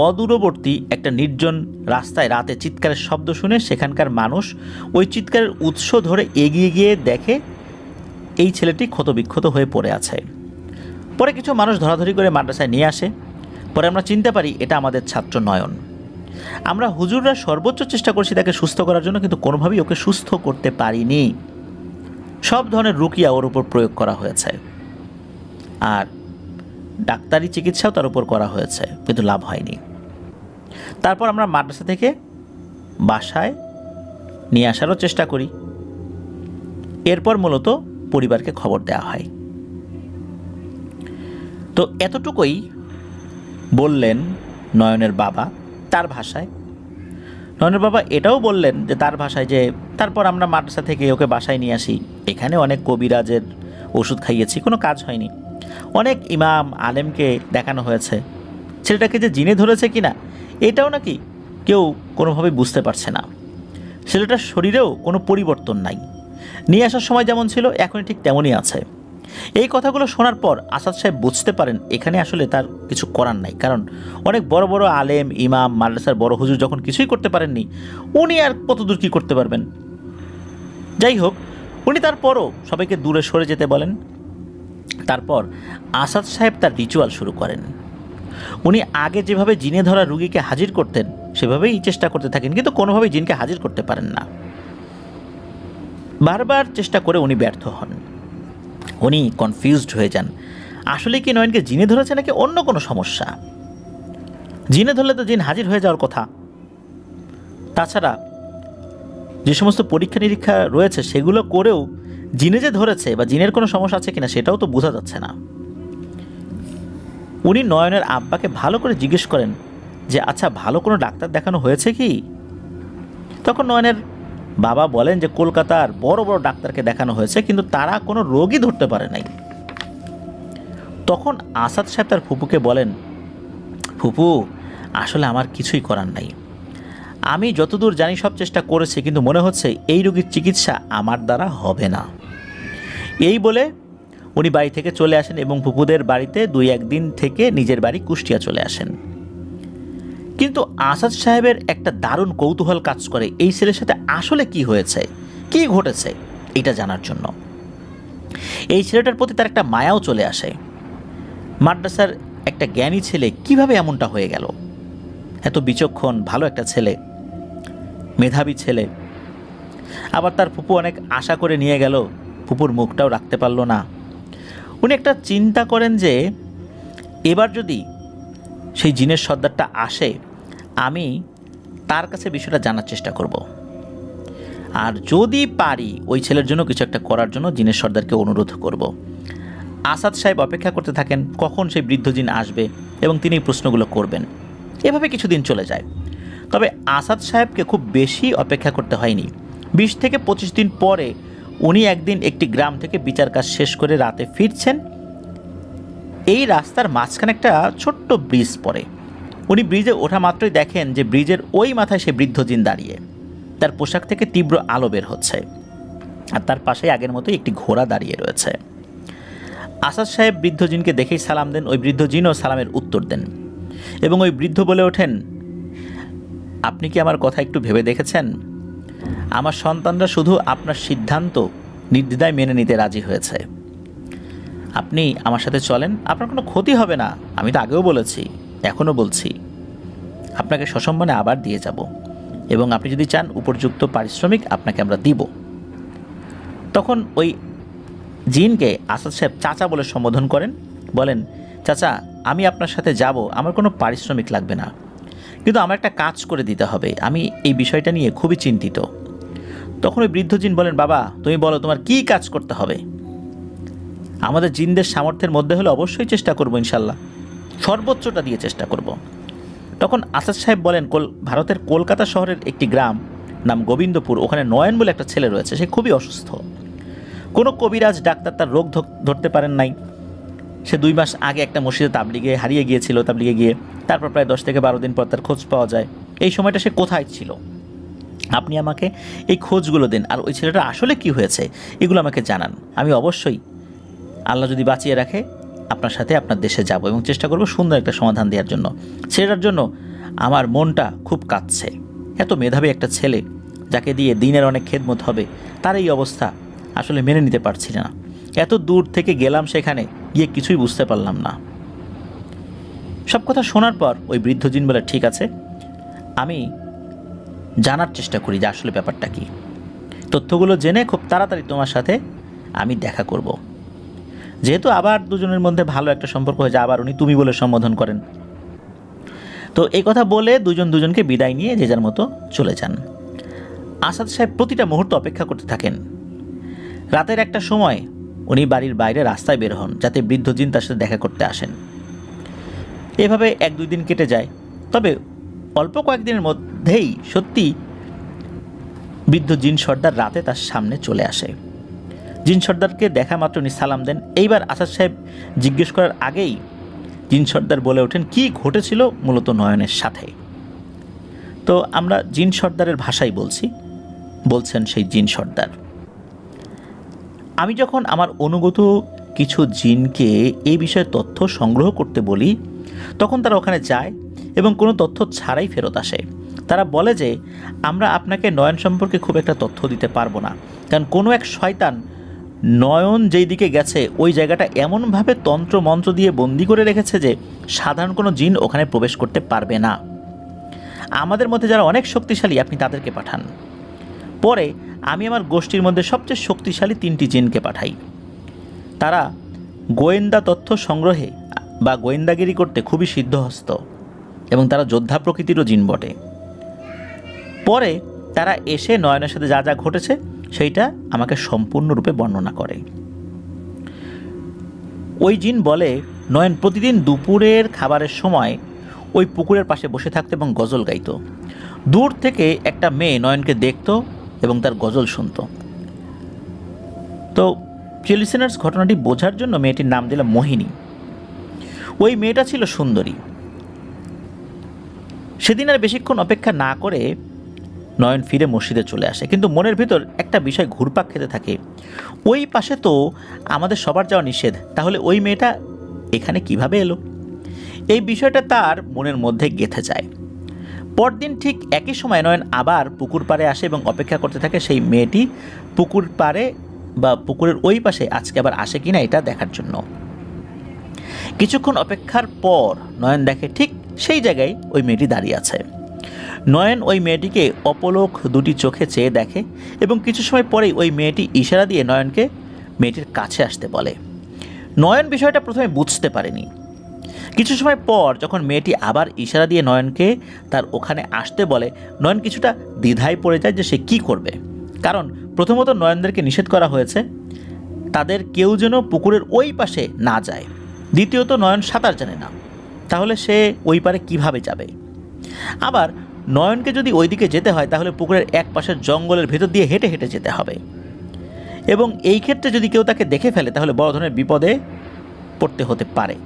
Speaker 2: অদূরবর্তী একটা নির্জন রাস্তায় রাতে চিৎকারের শব্দ শুনে সেখানকার মানুষ ওই চিৎকারের উৎস ধরে এগিয়ে গিয়ে দেখে এই ছেলেটি ক্ষতবিক্ষত হয়ে পড়ে আছে। পরে কিছু মানুষ ধরাধরি করে মাদ্রাসায় নিয়ে আসে। পরে আমরা চিনতে পারি এটা আমাদের ছাত্র নয়ন। আমরা হুজুররা সর্বোচ্চ চেষ্টা করছি তাকে সুস্থ করার জন্য, কিন্তু কোনোভাবেই ওকে সুস্থ করতে পারিনি। সব ধরনের রুকিয়া ওর উপর প্রয়োগ করা হয়েছে, আর ডাক্তারি চিকিৎসাও তার উপর করা হয়েছে, কিন্তু লাভ হয়নি। তারপর আমরা মাদ্রাসা থেকে বাসায় নিয়ে আসারও চেষ্টা করি। এরপর মূলত পরিবারকে খবর দেওয়া হয়। তো এতটুকুই বললেন নয়নের বাবা তার ভাষায়। নয়নের বাবা এটাও বললেন যে তার ভাষায় যে তারপর আমরা মাদ্রাসা থেকে ওকে বাসায় নিয়ে আসি। এখানে অনেক কবিরাজের ওষুধ খাইয়েছি, কোনো কাজ হয়নি। অনেক ইমাম আলেমকে দেখানো হয়েছে, ছেলেটাকে যে জিনে ধরেছে কিনা এটাও নাকি কেউ কোনোভাবে বুঝতে পারছে না। ছেলেটার শরীরেও কোনো পরিবর্তন নাই, নিয়ে আসার সময় যেমন ছিল এখনই ঠিক তেমনই আছে। এই কথাগুলো শোনার পর আসাদ সাহেব বুঝতে পারেন এখানে আসলে তার কিছু করার নাই, কারণ অনেক বড় বড় আলেম, ইমাম, মাদ্রাসার বড় হুজুর যখন কিছুই করতে পারেননি, উনি আর কতদূর কী করতে পারবেন। যাই হোক, উনি তারপরও সবাইকে দূরে সরে যেতে বলেন। তারপর আসাদ সাহেব তার রিচুয়াল শুরু করেন। উনি আগে যেভাবে জিনে ধরা রুগীকে হাজির করতেন সেভাবেই চেষ্টা করতে থাকেন, কিন্তু কোনোভাবেই জিনকে হাজির করতে পারেন না। বারবার চেষ্টা করে উনি ব্যর্থ হন। উনি কনফিউজড হয়ে যান, আসলে কি নয়নকে জিনে ধরেছে নাকি অন্য কোনো সমস্যা। জিনে ধরলে তো জিন হাজির হয়ে যাওয়ার কথা। তাছাড়া যে সমস্ত পরীক্ষা নিরীক্ষা রয়েছে সেগুলো করেও জিনে যে ধরেছে বা জিনের কোনো সমস্যা আছে কিনা সেটাও তো বোঝা যাচ্ছে না। উনি নয়নের আব্বাকে ভালো করে জিজ্ঞেস করেন যে আচ্ছা, ভালো কোনো ডাক্তার দেখানো হয়েছে কি? তখন নয়নের বাবা বলেন যে কলকাতার বড় বড় ডাক্তারকে দেখানো হয়েছে, কিন্তু তারা কোনো রোগই ধরতে পারে নাই। তখন আসাদ সাহেব তার ফুপুকে বলেন, ফুপু, আসলে আমার কিছুই করার নাই। আমি যতদূর জানি সব চেষ্টা করেছি, কিন্তু মনে হচ্ছে এই রোগীর চিকিৎসা আমার দ্বারা হবে না। এই বলে উনি বাড়ি থেকে চলে আসেন এবং ফুপুদের বাড়িতে 2-1 দিন থেকে নিজের বাড়ি কুষ্টিয়া চলে আসেন। কিন্তু আসাদ সাহেবের একটা দারুণ কৌতূহল কাজ করে এই ছেলের সাথে আসলে কি হয়েছে, কি ঘটেছে এটা জানার জন্য। এই ছেলেটার প্রতি তার একটা মায়াও চলে আসে। মাদ্রাসার একটা জ্ঞানী ছেলে কিভাবে এমনটা হয়ে গেল? এত বিচক্ষণ, ভালো একটা ছেলে, মেধাবী ছেলে। আবার তার ফুপু অনেক আশা করে নিয়ে গেল, ফুপুর মুখটাও রাখতে পারল না। উনি একটা চিন্তা করেন যে এবার যদি সেই জিনের সর্দারটা আসে, আমি তার কাছে বিষয়টা জানার চেষ্টা করব, আর যদি পারি ওই ছেলের জন্য কিছু একটা করার জন্য জিনের সর্দারকে অনুরোধ করব। আসাদ সাহেব অপেক্ষা করতে থাকেন কখন সেই বৃদ্ধ জিন আসবে এবং তিনি প্রশ্নগুলো করবেন। এভাবে কিছুদিন চলে যায়। তবে আসাদ সাহেবকে খুব বেশি অপেক্ষা করতে হয়নি। 20 থেকে 25 দিন পরে উনি একদিন একটি গ্রাম থেকে বিচার কাজ শেষ করে রাতে ফিরছেন। এই রাস্তার মাঝখানে একটা ছোট্ট ব্রিজ পড়ে। উনি ব্রিজে ওঠা মাত্রই দেখেন যে ব্রিজের ওই মাথায় সে বৃদ্ধ জিন দাঁড়িয়ে। তার পোশাক থেকে তীব্র আলো বের হচ্ছে, আর তার পাশেই আগের মতোই একটি ঘোড়া দাঁড়িয়ে রয়েছে। আসাদ সাহেব বৃদ্ধ জিনকে দেখেই সালাম দেন। ওই বৃদ্ধ জিনও সালামের উত্তর দেন এবং ওই বৃদ্ধ বলে ওঠেন, আপনি কি আমার কথা একটু ভেবে দেখেছেন? আমার সন্তানরা শুধু আপনার সিদ্ধান্ত নির্দ্বিধায় মেনে নিতে রাজি হয়েছে। আপনি আমার সাথে চলেন, আপনার কোনো ক্ষতি হবে না। আমি তো আগেও বলেছি, এখনও বলছি, আপনাকে সসম্মানে আবার দিয়ে যাব, এবং আপনি যদি চান উপযুক্ত পারিশ্রমিক আপনাকে আমরা দিব। তখন ওই জিনকে আসাদ সাহেব চাচা বলে সম্বোধন করেন বলেন, চাচা আমি আপনার সাথে যাব, আমার কোনো পারিশ্রমিক লাগবে না, কিন্তু আমার একটা কাজ করে দিতে হবে, আমি এই বিষয়টা নিয়ে খুবই চিন্তিত। তখন ওই বৃদ্ধ জিন বলেন, বাবা তুমি বলো তোমার কি কাজ করতে হবে। আমাদের জিনদের সামর্থ্যের মধ্যে হলে অবশ্যই চেষ্টা করব, ইনশাল্লাহ সর্বোচ্চটা দিয়ে চেষ্টা করব। তখন আসাদ সাহেব বলেন, ভারতের কলকাতা শহরের একটি গ্রাম নাম গোবিন্দপুর, ওখানে নয়ন বলে একটা ছেলে রয়েছে, সে খুবই অসুস্থ। কোনো কবিরাজ ডাক্তার তার রোগ ধরতে পারেন নাই। সে 2 মাস আগে একটা মসজিদে তাবলিগে হারিয়ে গিয়েছিল, তাবলিগে গিয়ে তারপর প্রায় 10 থেকে 12 দিন পর তার খোঁজ পাওয়া যায়। এই সময়টা সে কোথায় ছিল, আপনি আমাকে এই খোঁজগুলো দিন, আর ওই ছেলেটা আসলে কি হয়েছে এগুলো আমাকে জানান। আমি অবশ্যই আল্লাহ যদি বাঁচিয়ে রাখে আপনার সাথে আপনার দেশে যাব এবং চেষ্টা করব সুন্দর একটা সমাধান দেওয়ার জন্য। ছেলেটার জন্য আমার মনটা খুব কাঁদছে। এত মেধাবী একটা ছেলে, যাকে দিয়ে দিনের অনেক খেদমত হবে, তার এই অবস্থা আসলে মেনে নিতে পারছি না। এত দূর থেকে গেলাম, সেখানে গিয়ে কিছুই বুঝতে পারলাম না। সব কথা শোনার পর ওই বৃদ্ধ জিন বলে, ঠিক আছে, আমি জানার চেষ্টা করি যে আসলে ব্যাপারটা কি। তথ্যগুলো জেনে খুব তাড়াতাড়ি তোমার সাথে আমি দেখা করব। যেহেতু আবার দুজনের মধ্যে ভালো একটা সম্পর্ক হয়ে যায়, আবার উনি তুমি বলে সম্বোধন করেন। তো এই কথা বলে দুজন দুজনকে বিদায় নিয়ে যে যার মতো চলে যান। আসাদ সাহেব প্রতিটা মুহূর্ত অপেক্ষা করতে থাকেন। রাতের একটা সময় উনি বাড়ির বাইরে রাস্তায় বের হন, যাতে বৃদ্ধ জিন তার সাথে দেখা করতে আসেন। এভাবে 1-2 দিন কেটে যায়। তবে অল্প কয়েকদিনের মধ্যেই সত্যি বৃদ্ধ জিন সর্দার রাতে তার সামনে চলে আসে। জিন সর্দারকে দেখা মাত্র উনি সালাম দেন। এইবার আসাদ সাহেব জিজ্ঞেস করার আগেই জিন সর্দার বলে ওঠেন কি ঘটেছিল মূলত নয়নের সাথে। তো আমরা জিন সর্দারের ভাষাই বলছেন সেই জিন সর্দার, আমি যখন আমার অনুগত কিছু জিনকে এই বিষয়ে তথ্য সংগ্রহ করতে বলি, তখন তারা ওখানে যায় এবং কোনো তথ্য ছাড়াই ফেরত আসে। তারা বলে যে আমরা আপনাকে নয়ন সম্পর্কে খুব একটা তথ্য দিতে পারবো না, কারণ কোনো এক শয়তান নয়ন যেই দিকে গেছে ওই জায়গাটা এমনভাবে তন্ত্র মন্ত্র দিয়ে বন্দি করে রেখেছে যে সাধারণ কোনো জিন ওখানে প্রবেশ করতে পারবে না। আমাদের মধ্যে যারা অনেক শক্তিশালী আপনি তাদেরকে পাঠান। পরে আমি আমার গোষ্ঠীর মধ্যে সবচেয়ে শক্তিশালী 3টি জিনকে পাঠাই। তারা গোয়েন্দা তথ্য সংগ্রহে বা গোয়েন্দাগিরি করতে খুবই সিদ্ধহস্ত এবং তারা যোদ্ধা প্রকৃতিরও জিন বটে। পরে তারা এসে নয়নের সাথে যা যা ঘটেছে সেইটা আমাকে সম্পূর্ণরূপে বর্ণনা করে। ওই জিন বলে নয়ন প্রতিদিন দুপুরের খাবারের সময় ওই পুকুরের পাশে বসে থাকতো এবং গজল গাইতো। দূর থেকে একটা মেয়ে নয়নকে দেখতো এবং তার গজল শুনতো। তো লিসেনার্স, ঘটনাটি বোঝার জন্য মেয়েটির নাম দিলাম মোহিনী। ওই মেয়েটা ছিল সুন্দরী। সেদিন আর বেশিক্ষণ অপেক্ষা না করে নয়ন ফিরে মসজিদে চলে আসে, কিন্তু মনের ভিতর একটা বিষয় ঘুরপাক খেতে থাকে, ওই পাশে তো আমাদের সবার যাওয়া নিষেধ, তাহলে ওই মেয়েটা এখানে কিভাবে এলো? এই বিষয়টা তার মনের মধ্যে গেঁথে যায়। পরদিন ঠিক একই সময় নয়ন আবার পুকুর পাড়ে আসে এবং অপেক্ষা করতে থাকে সেই মেয়েটি পুকুর পাড়ে বা পুকুরের ওই পাশে আজকে আবার আসে কিনা এটা দেখার জন্য। কিছুক্ষণ অপেক্ষার পর নয়ন দেখে ঠিক সেই জায়গায় ওই মেয়েটি দাঁড়িয়ে আছে। নয়ন ওই মেয়েটিকে অপলক দুটি চোখে চেয়ে দেখে এবং কিছু সময় পরেই ওই মেয়েটি ইশারা দিয়ে নয়নকে মেয়েটির কাছে আসতে বলে। নয়ন বিষয়টা প্রথমে বুঝতে পারেনি। কিছু সময় পর যখন মেয়েটি আবার ইশারা দিয়ে নয়নকে তার ওখানে আসতে বলে, নয়ন কিছুটা দ্বিধায় পড়ে যায় যে সে কী করবে। কারণ প্রথমত নয়নদেরকে নিষেধ করা হয়েছে তাদের কেউ যেন পুকুরের ওই পাশে না যায়। দ্বিতীয়ত নয়ন সাঁতার জানে না, তাহলে সে ওই পারে কিভাবে যাবে? আবার নয়নকে যদি ওইদিকে যেতে হয় তাহলে পুকুরের এক পাশের জঙ্গলের ভেতর দিয়ে হেঁটে হেঁটে যেতে হবে এবং এই ক্ষেত্রে যদি কেউ তাকে দেখে ফেলে তাহলে বড় ধরনের বিপদে পড়তে হতে পারে।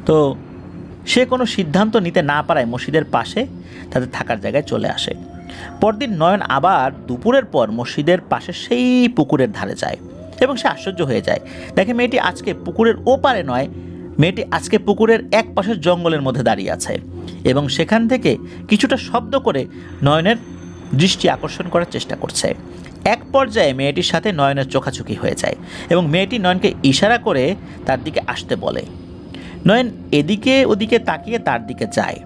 Speaker 2: তো সে কোনো সিদ্ধান্ত নিতে না পারায় মসজিদের পাশে তাদের থাকার জায়গায় চলে আসে। পরদিন নয়ন আবার দুপুরের পর মসজিদের পাশে সেই পুকুরের ধারে যায় এবং সে আশ্চর্য হয়ে যায়, দেখে মেয়েটি আজকে পুকুরের ওপারে নয়, মেয়েটি আজকে পুকুরের এক পাশের জঙ্গলের মধ্যে দাঁড়িয়ে আছে এবং সেখান থেকে কিছুটা শব্দ করে নয়নের দৃষ্টি আকর্ষণ করার চেষ্টা করছে। এক পর্যায়ে মেয়েটির সাথে নয়নের চোখাচোখি হয়ে যায় এবং মেয়েটি নয়নকে ইশারা করে তার দিকে আসতে বলে। নয়ন এদিকে ওদিকে তাকিয়ে তার দিকে যায়।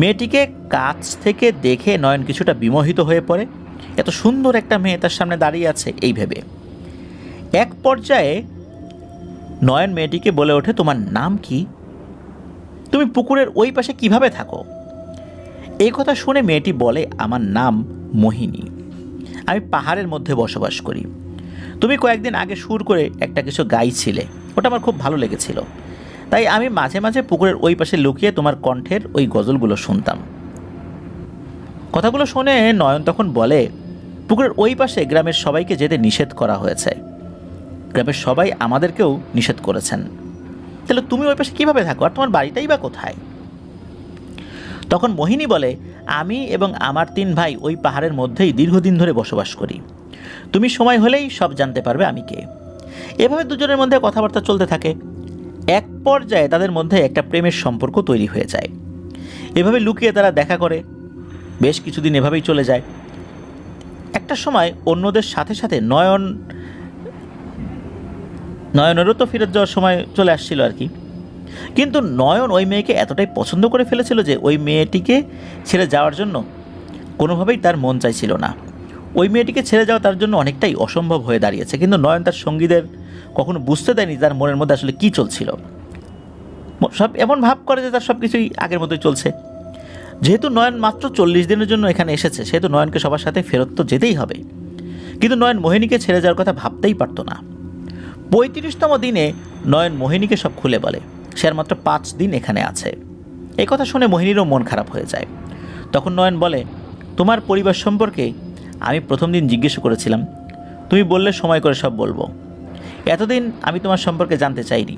Speaker 2: মেয়েটিকে কাছ থেকে দেখে নয়ন কিছুটা বিমোহিত হয়ে পড়ে, এত সুন্দর একটা মেয়ে তার সামনে দাঁড়িয়ে আছে এই ভেবে। এক পর্যায়ে নয়ন মেয়েটিকে বলে ওঠে, তোমার নাম কি? তুমি পুকুরের ওই পাশে কিভাবে থাকো? এই কথা শুনে মেয়েটি বলে, আমার নাম মোহিনী, আমি পাহাড়ের মধ্যে বসবাস করি। তুমি কয়েকদিন আগে সুর করে একটা কিছু গাইছিলে, ওটা আমার খুব ভালো লেগেছিল, তাই আমি মাঝে মাঝে পুকুরের ওই পাশে লুকিয়ে তোমার কণ্ঠের ওই গজলগুলো শুনতাম। কথাগুলো শুনে নয়ন তখন বলে, পুকুরের ওই পাশে গ্রামের সবাইকে যেতে নিষেধ করা হয়েছে, গ্রামের সবাই আমাদেরকেও নিষেধ করেছেন, তাহলে তুমি ওই পাশে কীভাবে থাকো, আর তোমার বাড়িটাই বা কোথায়? তখন মোহিনী বলে, আমি এবং আমার 3 ভাই ওই পাহাড়ের মধ্যেই দীর্ঘদিন ধরে বসবাস করি, তুমি সময় হলেই সব জানতে পারবে আমি কে। এভাবে দুজনের মধ্যে কথাবার্তা চলতে থাকে। এক পর্যায়ে তাদের মধ্যে একটা প্রেমের সম্পর্ক তৈরি হয়ে যায়। এভাবে লুকিয়ে তারা দেখা করে বেশ কিছুদিন এভাবেই চলে যায়। একটা সময় অন্যদের সাথে সাথে নয়নেরও তো ফিরত যাওয়ার সময় চলে আসছিল আর কি। কিন্তু নয়ন ওই মেয়েকে এতটাই পছন্দ করে ফেলেছিল যে ওই মেয়েটিকে ছেড়ে যাওয়ার জন্য কোনোভাবেই তার মন চাইছিল না। ওই মেয়েটিকে ছেড়ে যাওয়া তার জন্য অনেকটাই অসম্ভব হয়ে দাঁড়িয়েছে। কিন্তু নয়ন তার সঙ্গীদের কখনো বুঝতে দেয়নি তার মনের মধ্যে আসলে কী চলছিল। সব এমন ভাব করে যে তার সব কিছুই আগের মতোই চলছে। যেহেতু নয়ন মাত্র 40 দিনের জন্য এখানে এসেছে, সেহেতু নয়নকে সবার সাথে ফেরত তো যেতেই হবে। কিন্তু নয়ন মোহিনীকে ছেড়ে যাওয়ার কথা ভাবতেই পারতো না। 35তম দিনে নয়ন মোহিনীকে সব খুলে বলে সে আর মাত্র 5 দিন এখানে আছে। এই কথা শুনে মোহিনীরও মন খারাপ হয়ে যায়। তখন নয়ন বলে, তোমার পরিবার সম্পর্কে আমি প্রথম দিন জিজ্ঞেস করেছিলাম, তুমি বললে সময় করে সব বলবো। এতদিন আমি তোমার সম্পর্কে জানতে চাইনি,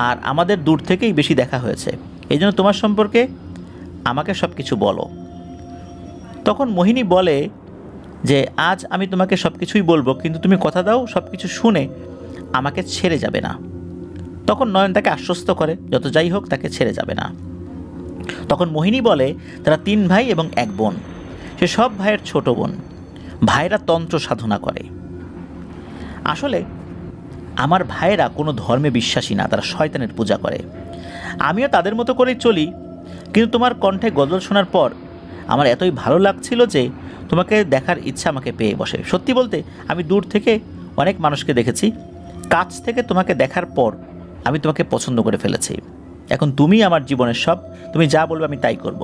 Speaker 2: আর আমাদের দূর থেকেই বেশি দেখা হয়েছে, এই জন্য তোমার সম্পর্কে আমাকে সব কিছু বলো। তখন মোহিনী বলে যে আজ আমি তোমাকে সব কিছুই বলবো, কিন্তু তুমি কথা দাও সব কিছু শুনে আমাকে ছেড়ে যাবে না। তখন নয়ন তাকে আশ্বস্ত করে যত যাই হোক তাকে ছেড়ে যাবে না। তখন মোহিনী বলে তারা 3 ভাই এবং 1 বোন, সে সব ভাইয়ের ছোট বোন। ভাইরা তন্ত্র সাধনা করে। আসলে আমার ভাইয়েরা কোনো ধর্মে বিশ্বাসী না, তারা শয়তানের পূজা করে। আমিও তাদের মতো করেই চলি, কিন্তু তোমার কণ্ঠে গজল শোনার পর আমার এতই ভালো লাগছিল যে তোমাকে দেখার ইচ্ছা আমাকে পেয়ে বসে। সত্যি বলতে আমি দূর থেকে অনেক মানুষকে দেখেছি, কাছ থেকে তোমাকে দেখার পর আমি তোমাকে পছন্দ করে ফেলেছি। এখন তুমি আমার জীবনের সব, তুমি যা বলবে আমি তাই করব।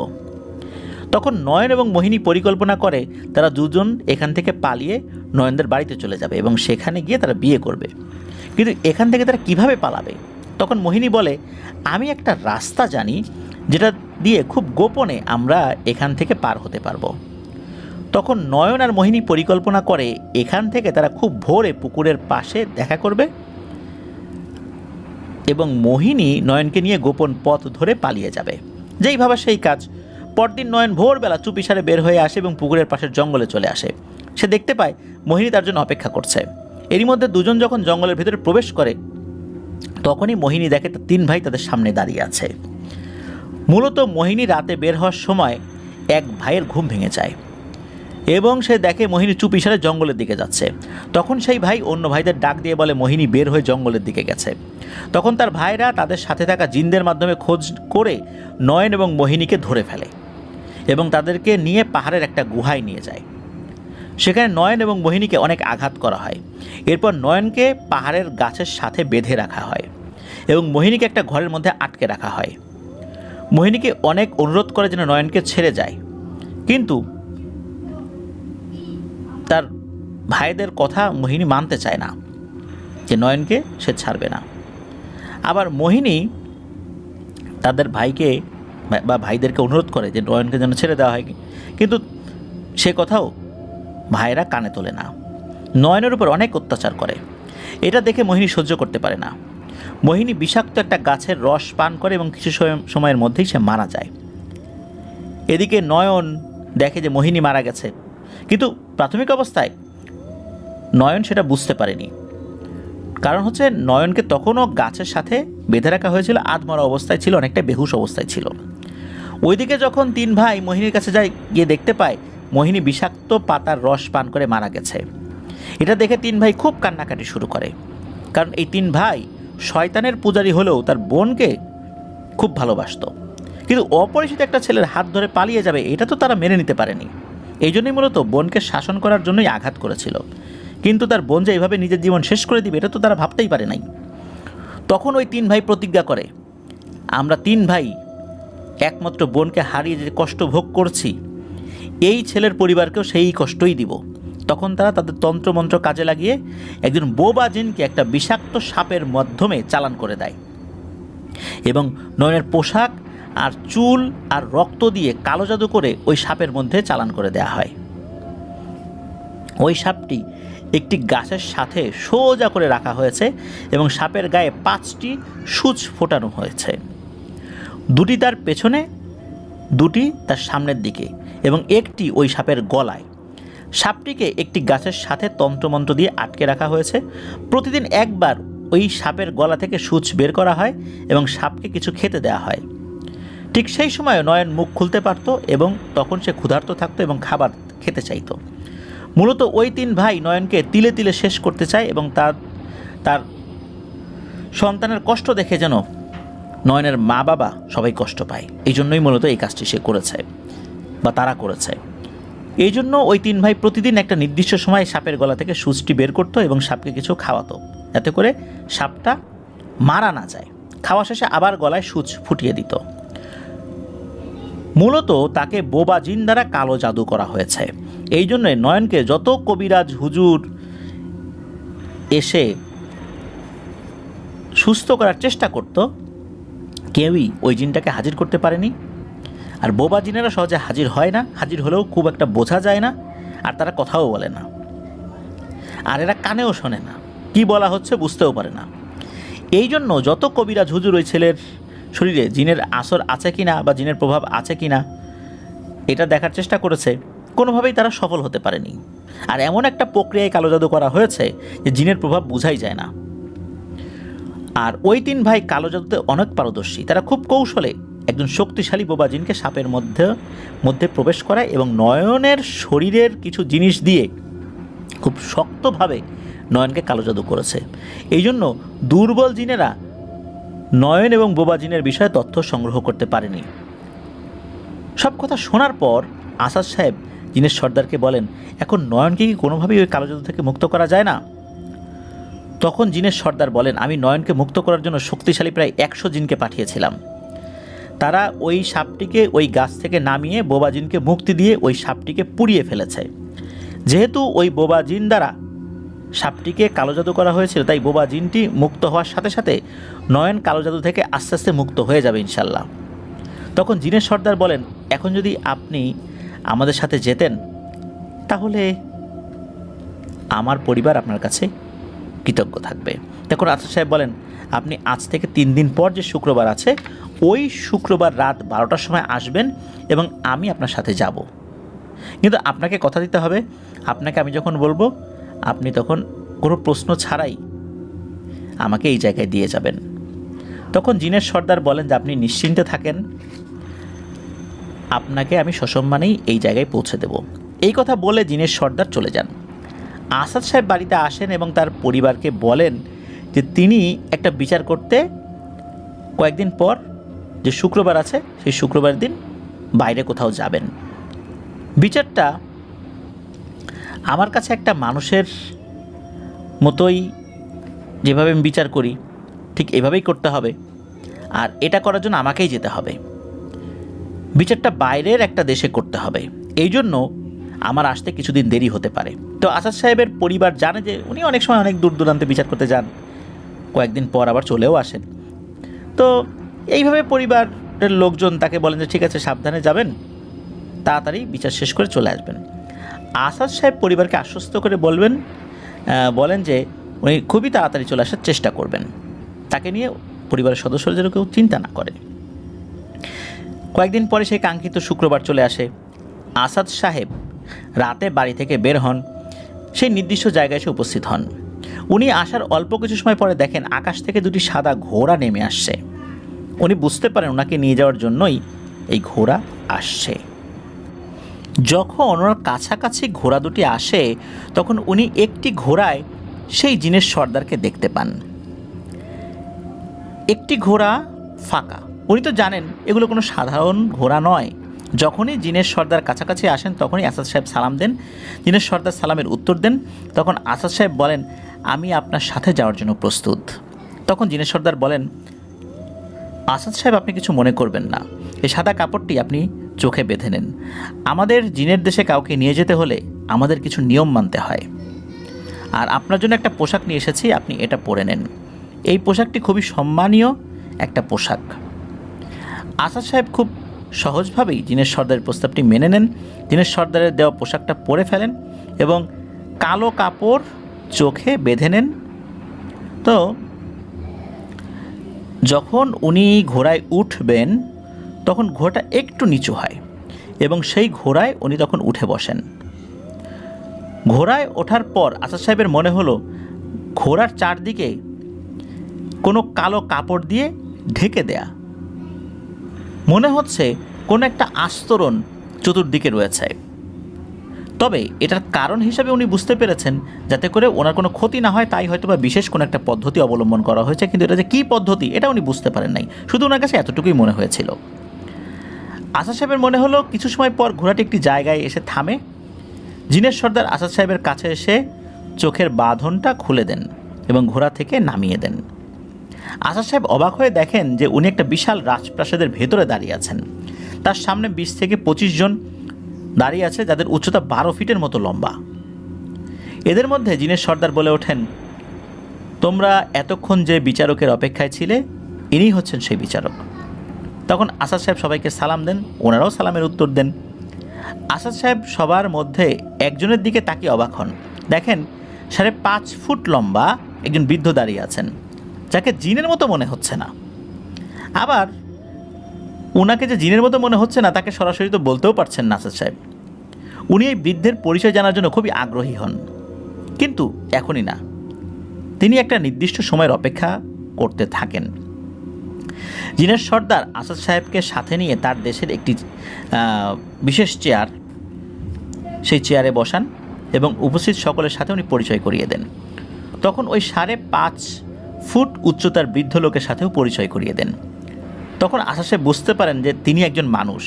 Speaker 2: তখন নয়ন এবং মোহিনী পরিকল্পনা করে তারা দুজন এখান থেকে পালিয়ে নয়নদের বাড়িতে চলে যাবে এবং সেখানে গিয়ে তারা বিয়ে করবে। কিন্তু এখান থেকে তারা কিভাবে পালাবে? তখন মোহিনী বলে, আমি একটা রাস্তা জানি যেটা দিয়ে খুব গোপনে আমরা এখান থেকে পার হতে পারবো। তখন নয়ন আর মোহিনী পরিকল্পনা করে এখান থেকে তারা খুব ভোরে পুকুরের পাশে দেখা করবে এবং মোহিনী নয়নকে নিয়ে গোপন পথ ধরে পালিয়ে যাবে। যেই ভাবা সেই কাজ। পরদিন নয়ন ভোরবেলা চুপিসারে বের হয়ে আসে এবং পুকুরের পাশের জঙ্গলে চলে আসে। সে দেখতে পায় মোহিনী তার জন্য অপেক্ষা করছে। এরই মধ্যে দুজন যখন জঙ্গলের ভিতরে প্রবেশ করে তখনই মোহিনী দেখে তার 3 ভাই তাদের সামনে দাঁড়িয়ে আছে। মূলত মোহিনী রাতে বের হওয়ার সময় এক ভাইয়ের ঘুম ভেঙে যায় এবং সে দেখে মোহিনী চুপিসারে জঙ্গলের দিকে যাচ্ছে। তখন সেই ভাই অন্য ভাইদের ডাক দিয়ে বলে মোহিনী বের হয়ে জঙ্গলের দিকে গেছে। তখন তার ভাইরা তাদের সাথে থাকা জিনদের মাধ্যমে খোঁজ করে নয়ন এবং মোহিনীকে ধরে ফেলে এবং তাদেরকে নিয়ে পাহাড়ের একটা গুহায় নিয়ে যায়। সেখানে নয়ন এবং মোহিনীকে অনেক আঘাত করা হয়। এরপর নয়নকে পাহাড়ের গাছের সাথে বেঁধে রাখা হয় এবং মোহিনীকে একটা ঘরের মধ্যে আটকে রাখা হয়। মোহিনীকে অনেক অনুরোধ করে যেন নয়নকে ছেড়ে যায়, কিন্তু তার ভাইদের কথা মোহিনী মানতে চায় না যে নয়নকে সে ছাড়বে না। আবার মোহিনী তাদের ভাইকে বা ভাইদেরকে অনুরোধ করে যে নয়নকে যেন ছেড়ে দেওয়া হয়, কিন্তু সে কথাও ভাইরা কানে তোলে না। নয়নের উপর অনেক অত্যাচার করে। এটা দেখে মোহিনী সহ্য করতে পারে না। মোহিনী বিষাক্ত একটা গাছের রস পান করে এবং কিছু সময়ের মধ্যেই সে মারা যায়। এদিকে নয়ন দেখে যে মোহিনী মারা গেছে, কিন্তু প্রাথমিক অবস্থায় নয়ন সেটা বুঝতে পারেনি। কারণ হচ্ছে নয়নকে তখনও গাছের সাথে বেঁধে রাখা হয়েছিল, আধমরা অবস্থায় ছিল, অনেকটা বেহুশ অবস্থায় ছিল। ওইদিকে যখন 3 ভাই মোহিনীর কাছে যায়, গিয়ে দেখতে পায় মোহিনী বিষাক্ত পাতার রস পান করে মারা গেছে। এটা দেখে 3 ভাই খুব কান্নাকাটি শুরু করে, কারণ এই 3 ভাই শয়তানের পূজারী হলেও তার বোনকে খুব ভালোবাসত। কিন্তু অপরিচিত একটা ছেলের হাত ধরে পালিয়ে যাবে এটা তো তারা মেনে নিতে পারেনি। এই জন্যই মূলত বোনকে শাসন করার জন্যই আঘাত করেছিল, কিন্তু তার বোন যে এইভাবে নিজের জীবন শেষ করে দিবে এটা তো তারা ভাবতেই পারে নাই। তখন ওই 3 ভাই প্রতিজ্ঞা করে, আমরা 3 ভাই একমাত্র বোনকে হারিয়ে যে কষ্ট ভোগ করছি, এই ছেলের পরিবারকেও সেই কষ্টই দিব। তখন তারা তাদের তন্ত্রমন্ত্র কাজে লাগিয়ে একজন বোবা জিনকে একটা বিষাক্ত সাপের মাধ্যমে চালান করে দেয় এবং নয়নের পোশাক আর চুল আর রক্ত দিয়ে কালো জাদু করে ওই সাপের মধ্যে চালান করে দেয়া হয়। ওই সাপটি একটি গাছের সাথে সোজা করে রাখা হয়েছে এবং সাপের গায়ে 5টি সূচ ফোটানো হয়েছে, 2টি তার পেছনে, 2টি তার সামনের দিকে এবং একটি ওই সাপের গলায়। সাপটিকে একটি গাছের সাথে তন্ত্রমন্ত্র দিয়ে আটকে রাখা হয়েছে। প্রতিদিন একবার ওই সাপের গলা থেকে সূচ বের করা হয় এবং সাপকে কিছু খেতে দেওয়া হয়। ঠিক সেই সময় নয়ন মুখ খুলতে পারত এবং তখন সে ক্ষুধার্ত থাকতো এবং খাবার খেতে চাইতো। মূলত ওই 3 ভাই নয়নকে তিলে তিলে শেষ করতে চায় এবং তার সন্তানের কষ্ট দেখে যেন নয়নের মা বাবা সবাই কষ্ট পায়। এই জন্যই মূলত এই কাজটি সে করেছে বা তারা করেছে। এই জন্য ওই 3 ভাই প্রতিদিন একটা নির্দিষ্ট সময় সাপের গলা থেকে সূচটি বের করতো এবং সাপকে কিছু খাওয়াতো, যাতে করে সাপটা মারা না যায়। খাওয়া শেষে আবার গলায় সূচ ফুটিয়ে দিত। মূলত তাকে বোবা জিন দ্বারা কালো জাদু করা হয়েছে। এই জন্যে নয়নকে যত কবিরাজ হুজুর এসে সুস্থ করার চেষ্টা করত, কেউই ওই জিনটাকে হাজির করতে পারেনি। আর বোবা জিনেরা সহজে হাজির হয় না, হাজির হলেও খুব একটা বোঝা যায় না, আর তারা কথাও বলে না, আর এরা কানেও শোনে না, কি বলা হচ্ছে বুঝতেও পারে না। এই জন্য যত কবিরাজ হুজুর ওই ছেলের শরীরে জিনের আসর আছে কিনা বা জিনের প্রভাব আছে কিনা এটা দেখার চেষ্টা করেছে, কোনোভাবেই তারা সফল হতে পারেনি। আর এমন একটা প্রক্রিয়ায় কালো জাদু করা হয়েছে যে জিনের প্রভাব বোঝাই যায় না। আর ওই 3 ভাই কালো জাদুতে অনেক পারদর্শী। তারা খুব কৌশলে একজন শক্তিশালী বোবা জিনকে সাপের মধ্যে প্রবেশ করায় এবং নয়নের শরীরের কিছু জিনিস দিয়ে খুব শক্তভাবে নয়নকে কালো জাদু করেছে। এই জন্য দুর্বল জিনেরা নয়ন এবং বোবা জিনের বিষয়ে তথ্য সংগ্রহ করতে পারেনি। সব কথা শোনার পর আসাদ সাহেব জিনের সর্দারকে বলেন, এখন নয়নকে কি কোনোভাবেই ওই কালো জাদু থেকে মুক্ত করা যায় না? তখন জিনের সর্দার বলেন, আমি নয়নকে মুক্ত করার জন্য শক্তিশালী প্রায় 100 জিনকে পাঠিয়েছিলাম। তারা ওই সাপটিকে ওই গাছ থেকে নামিয়ে বোবা জিনকে মুক্তি দিয়ে ওই সাপটিকে পুড়িয়ে ফেলেছে। যেহেতু ওই বোবা জিন দ্বারা সাপটিকে কালো জাদু করা হয়েছিল, তাই বোবা জিনটি মুক্ত হওয়ার সাথে সাথে নয়ন কালো জাদু থেকে আস্তে আস্তে মুক্ত হয়ে যাবে ইনশাল্লাহ। তখন জিনের সর্দার বলেন, এখন যদি আপনি আমাদের সাথে যেতেন তাহলে আমার পরিবার আপনার কাছে কৃতজ্ঞ থাকবে। তখন আসাদ সাহেব বলেন, আপনি আজ থেকে 3 দিন পর যে শুক্রবার আছে ওই শুক্রবার রাত 12টার সময় আসবেন এবং আমি আপনার সাথে যাব। কিন্তু আপনাকে কথা দিতে হবে, আপনাকে আমি যখন বলবো আপনি তখন কোনো প্রশ্ন ছাড়াই আমাকে এই জায়গায় দিয়ে যাবেন। তখন জিনের সর্দার বলেন যে আপনি নিশ্চিন্তে থাকেন, আপনাকে আমি সসম্মানেই এই জায়গায় পৌঁছে দেব। এই কথা বলে জিনের সর্দার চলে যান। আসাদ সাহেব বাড়িতে আসেন এবং তার পরিবারকে বলেন যে তিনি একটা বিচার করতে কয়েকদিন পর যে শুক্রবার আছে সেই শুক্রবার দিন বাইরে কোথাও যাবেন। বিচারটা আমার কাছে একটা মানুষের মতোই, যেভাবে আমি বিচার করি ঠিক এভাবেই করতে হবে, আর এটা করার জন্য আমাকেই যেতে হবে। বিচারটা বাইরের একটা দেশে করতে হবে, এই জন্য আমার আসতে কিছুদিন দেরি হতে পারে। তো আসাদ সাহেবের পরিবার জানে যে উনি অনেক সময় অনেক দূর দূরান্তে বিচার করতে যান, কয়েকদিন পর আবার চলেও আসেন। তো এইভাবে পরিবারের লোকজন তাকে বলেন যে ঠিক আছে, সাবধানে যাবেন, তাড়াতাড়ি বিচার শেষ করে চলে আসবেন। আসাদ সাহেব পরিবারকে আশ্বস্ত করে বলেন যে উনি খুবই তাড়াতাড়ি চলে আসার চেষ্টা করবেন, তাকে নিয়ে পরিবারের সদস্যরা যেন কেউ চিন্তা না করে। কয়েকদিন পরে সেই কাঙ্ক্ষিত শুক্রবার চলে আসে। আসাদ সাহেব রাতে বাড়ি থেকে বের হন, সেই নির্দিষ্ট জায়গায় এসে উপস্থিত হন। উনি আসার অল্প কিছু সময় পরে দেখেন আকাশ থেকে 2টি সাদা ঘোড়া নেমে আসছে। উনি বুঝতে পারেন ওনাকে নিয়ে যাওয়ার জন্যই এই ঘোড়া আসছে। যখন ওনার কাছাকাছি ঘোড়া 2টি আসে তখন উনি একটি ঘোড়ায় সেই জিনের সর্দারকে দেখতে পান। একটি ঘোড়া ফাঁকা। উনি তো জানেন এগুলো কোনো সাধারণ ঘোড়া নয়। যখনই জিনের সর্দার কাছাকাছি আসেন তখনই আসাদ সাহেব সালাম দেন। জিনের সর্দার সালামের উত্তর দেন। তখন আসাদ সাহেব বলেন, আমি আপনার সাথে যাওয়ার জন্য প্রস্তুত। তখন জিনের সর্দার বলেন, আসাদ সাহেব, আপনি কিছু মনে করবেন না, এই সাদা কাপড়টি আপনি চোখে বেঁধে নেন। আমাদের জিনের দেশে কাউকে নিয়ে যেতে হলে আমাদের কিছু নিয়ম মানতে হয়, আর আপনার জন্য একটা পোশাক নিয়ে এসেছি, আপনি এটা পরে নেন। এই পোশাকটি খুবই সম্মানীয় একটা পোশাক। আসাদ সাহেব খুব সহজভাবেই জিনের সর্দারের প্রস্তাবটি মেনে নেন। জিনের সর্দারের দেওয়া পোশাকটা পরে ফেলেন এবং কালো কাপড় চোখে বেঁধে নেন। তো যখন উনি ঘোড়ায় উঠবেন তখন ঘোড়াটা একটু নিচু হয় এবং সেই ঘোড়ায় উনি তখন উঠে বসেন। ঘোড়ায় ওঠার পর আসাদ সাহেবের মনে হলো ঘোড়ার চারদিকে কোনো কালো কাপড় দিয়ে ঢেকে দেয়া, মনে হচ্ছে কোনো একটা আস্তরণ চতুর্দিকে রয়েছে। তবে এটার কারণ হিসাবে উনি বুঝতে পেরেছেন যাতে করে ওনার কোনো ক্ষতি না হয়, তাই হয়তো বা বিশেষ কোনো একটা পদ্ধতি অবলম্বন করা হয়েছে, কিন্তু এটা যে কী পদ্ধতি এটা উনি বুঝতে পারেন নাই, শুধু ওনার কাছে এতটুকুই মনে হয়েছিল। আসাদ সাহেবের মনে হলো কিছু সময় পর ঘোড়াটি একটি জায়গায় এসে থামে। জিনের সর্দার আসাদ সাহেবের কাছে এসে চোখের বাঁধনটা খুলে দেন এবং ঘোড়া থেকে নামিয়ে দেন। আসাদ সাহেব অবাক হয়ে দেখেন যে উনি একটা বিশাল রাজপ্রাসাদের ভেতরে দাঁড়িয়ে আছেন। তার সামনে 20 থেকে 25 জন দাঁড়িয়ে আছে, যাদের উচ্চতা 12 ফিটের মতো লম্বা। এদের মধ্যে জিনের সর্দার বলে ওঠেন, তোমরা এতক্ষণ যে বিচারকের অপেক্ষায় ছিলে, ইনি হচ্ছেন সেই বিচারক। তখন আসাদ সাহেব সবাইকে সালাম দেন, ওনারাও সালামের উত্তর দেন। আসাদ সাহেব সবার মধ্যে একজনের দিকে তাকিয়ে অবাক হন। দেখেন 5.5 ফুট লম্বা একজন বৃদ্ধ দাঁড়িয়ে আছেন, যাকে জিনের মতো মনে হচ্ছে না। আবার ওনাকে যে জিনের মতো মনে হচ্ছে না তাকে সরাসরি তো বলতেও পারছেন না আসাদ সাহেব। উনি এই বৃদ্ধের পরিচয় জানার জন্য খুবই আগ্রহী হন, কিন্তু এখনই না, তিনি একটা নির্দিষ্ট সময়ের অপেক্ষা করতে থাকেন। জিনের সর্দার আসাদ সাহেবকে সাথে নিয়ে তার দেশের একটি বিশেষ চেয়ার, সেই চেয়ারে বসান এবং উপস্থিত সকলের সাথে উনি পরিচয় করিয়ে দেন। তখন ওই 5.5 ফুট উচ্চতার বৃদ্ধ লোকের সাথেও পরিচয় করিয়ে দেন। তখন আসাদ সাহেব বুঝতে পারেন যে তিনি একজন মানুষ।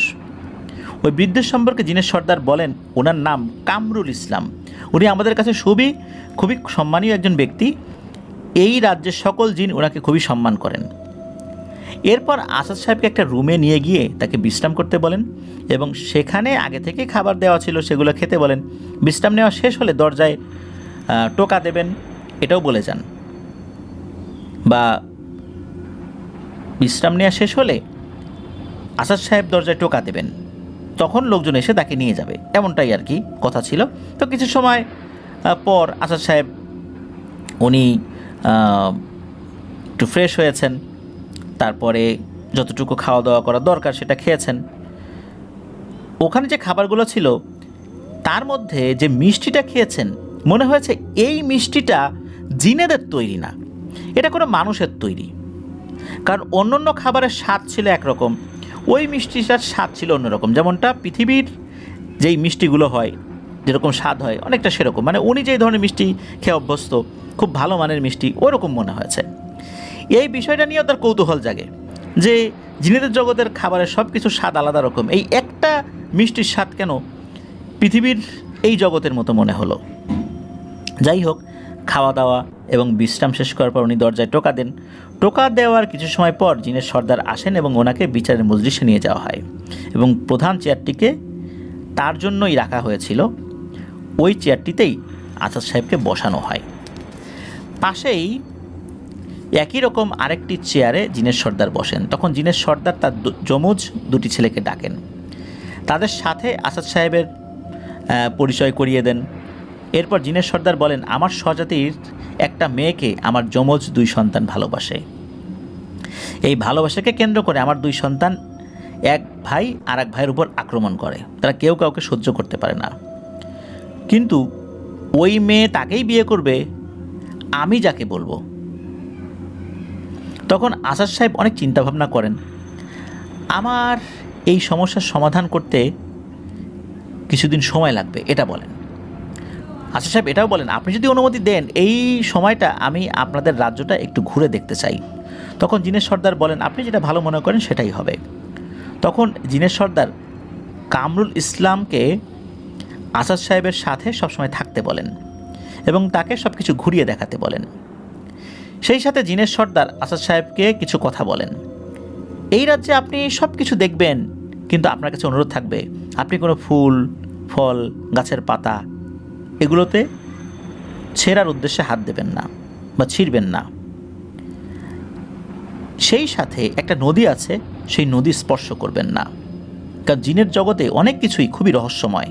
Speaker 2: ওই বৃদ্ধের সম্পর্কে জিনের সর্দার বলেন, ওনার নাম কামরুল ইসলাম, উনি আমাদের কাছে খুবই সম্মানীয় একজন ব্যক্তি। এই রাজ্যের সকল জিন ওনাকে খুবই সম্মান করেন। এরপর আসাদ সাহেবকে একটা রুমে নিয়ে গিয়ে তাকে বিশ্রাম করতে বলেন এবং সেখানে আগে থেকে খাবার দেওয়া ছিল সেগুলো খেতে বলেন। বিশ্রাম নেওয়া শেষ হলে দরজায় টোকা দেবেন, এটাও বলে যান, বা বিশ্রাম নেওয়া শেষ হলে আসাদ সাহেব দরজায় টোকা দেবেন, তখন লোকজন এসে তাকে নিয়ে যাবে, এমনটাই আর কি কথা ছিল। তো কিছু সময় পর আসাদ সাহেব উনি একটু ফ্রেশ হয়েছেন, তারপরে যতটুকু খাওয়া দাওয়া করা দরকার সেটা খেয়েছেন। ওখানে যে খাবারগুলো ছিল তার মধ্যে যে মিষ্টিটা খেয়েছেন, মনে হয়েছে এই মিষ্টিটা জিনেদের তৈরি না, এটা কোনো মানুষের তৈরি। কারণ অন্য খাবারের স্বাদ ছিল একরকম, ওই মিষ্টিটার স্বাদ ছিল অন্যরকম। যেমনটা পৃথিবীর যেই মিষ্টিগুলো হয় যেরকম স্বাদ হয় অনেকটা সেরকম, মানে উনি যেই ধরনের মিষ্টি খেয়ে অভ্যস্ত, খুব ভালো মানের মিষ্টি, ওরকম মনে হয়েছে। এই বিষয়টা নিয়েও তার কৌতূহল জাগে যে জিনেদের জগতের খাবারের সব কিছু স্বাদ আলাদা রকম, এই একটা মিষ্টির স্বাদ কেন পৃথিবীর এই জগতের মতো মনে হলো। যাই হোক, খাওয়া দাওয়া এবং বিশ্রাম শেষ করার পর উনি দরজায় টোকা দেন। টোকা দেওয়ার কিছু সময় পর জিনের সর্দার আসেন এবং ওনাকে বিচারের মজলিসে নিয়ে যাওয়া হয় এবং প্রধান চেয়ারটিকে তার জন্যই রাখা হয়েছিল, ওই চেয়ারটিতেই আসাদ সাহেবকে বসানো হয়। পাশেই একই রকম আরেকটি চেয়ারে জিনের সর্দার বসেন। তখন জিনের সর্দার তার যমজ দুটি ছেলেকে ডাকেন, তাদের সাথে আসাদ সাহেবের পরিচয় করিয়ে দেন। এরপর জিনের সর্দার বলেন, আমার স্বজাতির একটা মেয়েকে আমার যমজ 2 সন্তান ভালোবাসে। এই ভালোবাসাকে কেন্দ্র করে আমার 2 সন্তান এক ভাই আর এক ভাইয়ের উপর আক্রমণ করে, তারা কেউ কাউকে সহ্য করতে পারে না। কিন্তু ওই মেয়ে তাকেই বিয়ে করবে আমি যাকে বলবো। তখন আসাদ সাহেব অনেক চিন্তাভাবনা করেন, আমার এই সমস্যার সমাধান করতে কিছুদিন সময় লাগবে, এটা বলেন। আসাদ সাহেব এটাও বলেন, আপনি যদি অনুমতি দেন এই সময়টা আমি আপনাদের রাজ্যটা একটু ঘুরে দেখতে চাই। তখন জিনের সর্দার বলেন, আপনি যেটা ভালো মনে করেন সেটাই হবে। তখন জিনের সর্দার কামরুল ইসলামকে আসাদ সাহেবের সাথে সবসময় থাকতে বলেন এবং তাকে সব কিছু ঘুরিয়ে দেখাতে বলেন। সেই সাথে জিনের সর্দার আসাদ সাহেবকে কিছু কথা বলেন। এই রাজ্যে আপনি সব কিছু দেখবেন, কিন্তু আপনার কাছে অনুরোধ থাকবে আপনি কোনো ফুল, ফল, গাছের পাতা এগুলোতে ছেঁড়ার উদ্দেশ্যে হাত দেবেন না বা ছিঁড়বেন না। সেই সাথে একটা নদী আছে, সেই নদী স্পর্শ করবেন না, কারণ জিনের জগতে অনেক কিছুই খুবই রহস্যময়।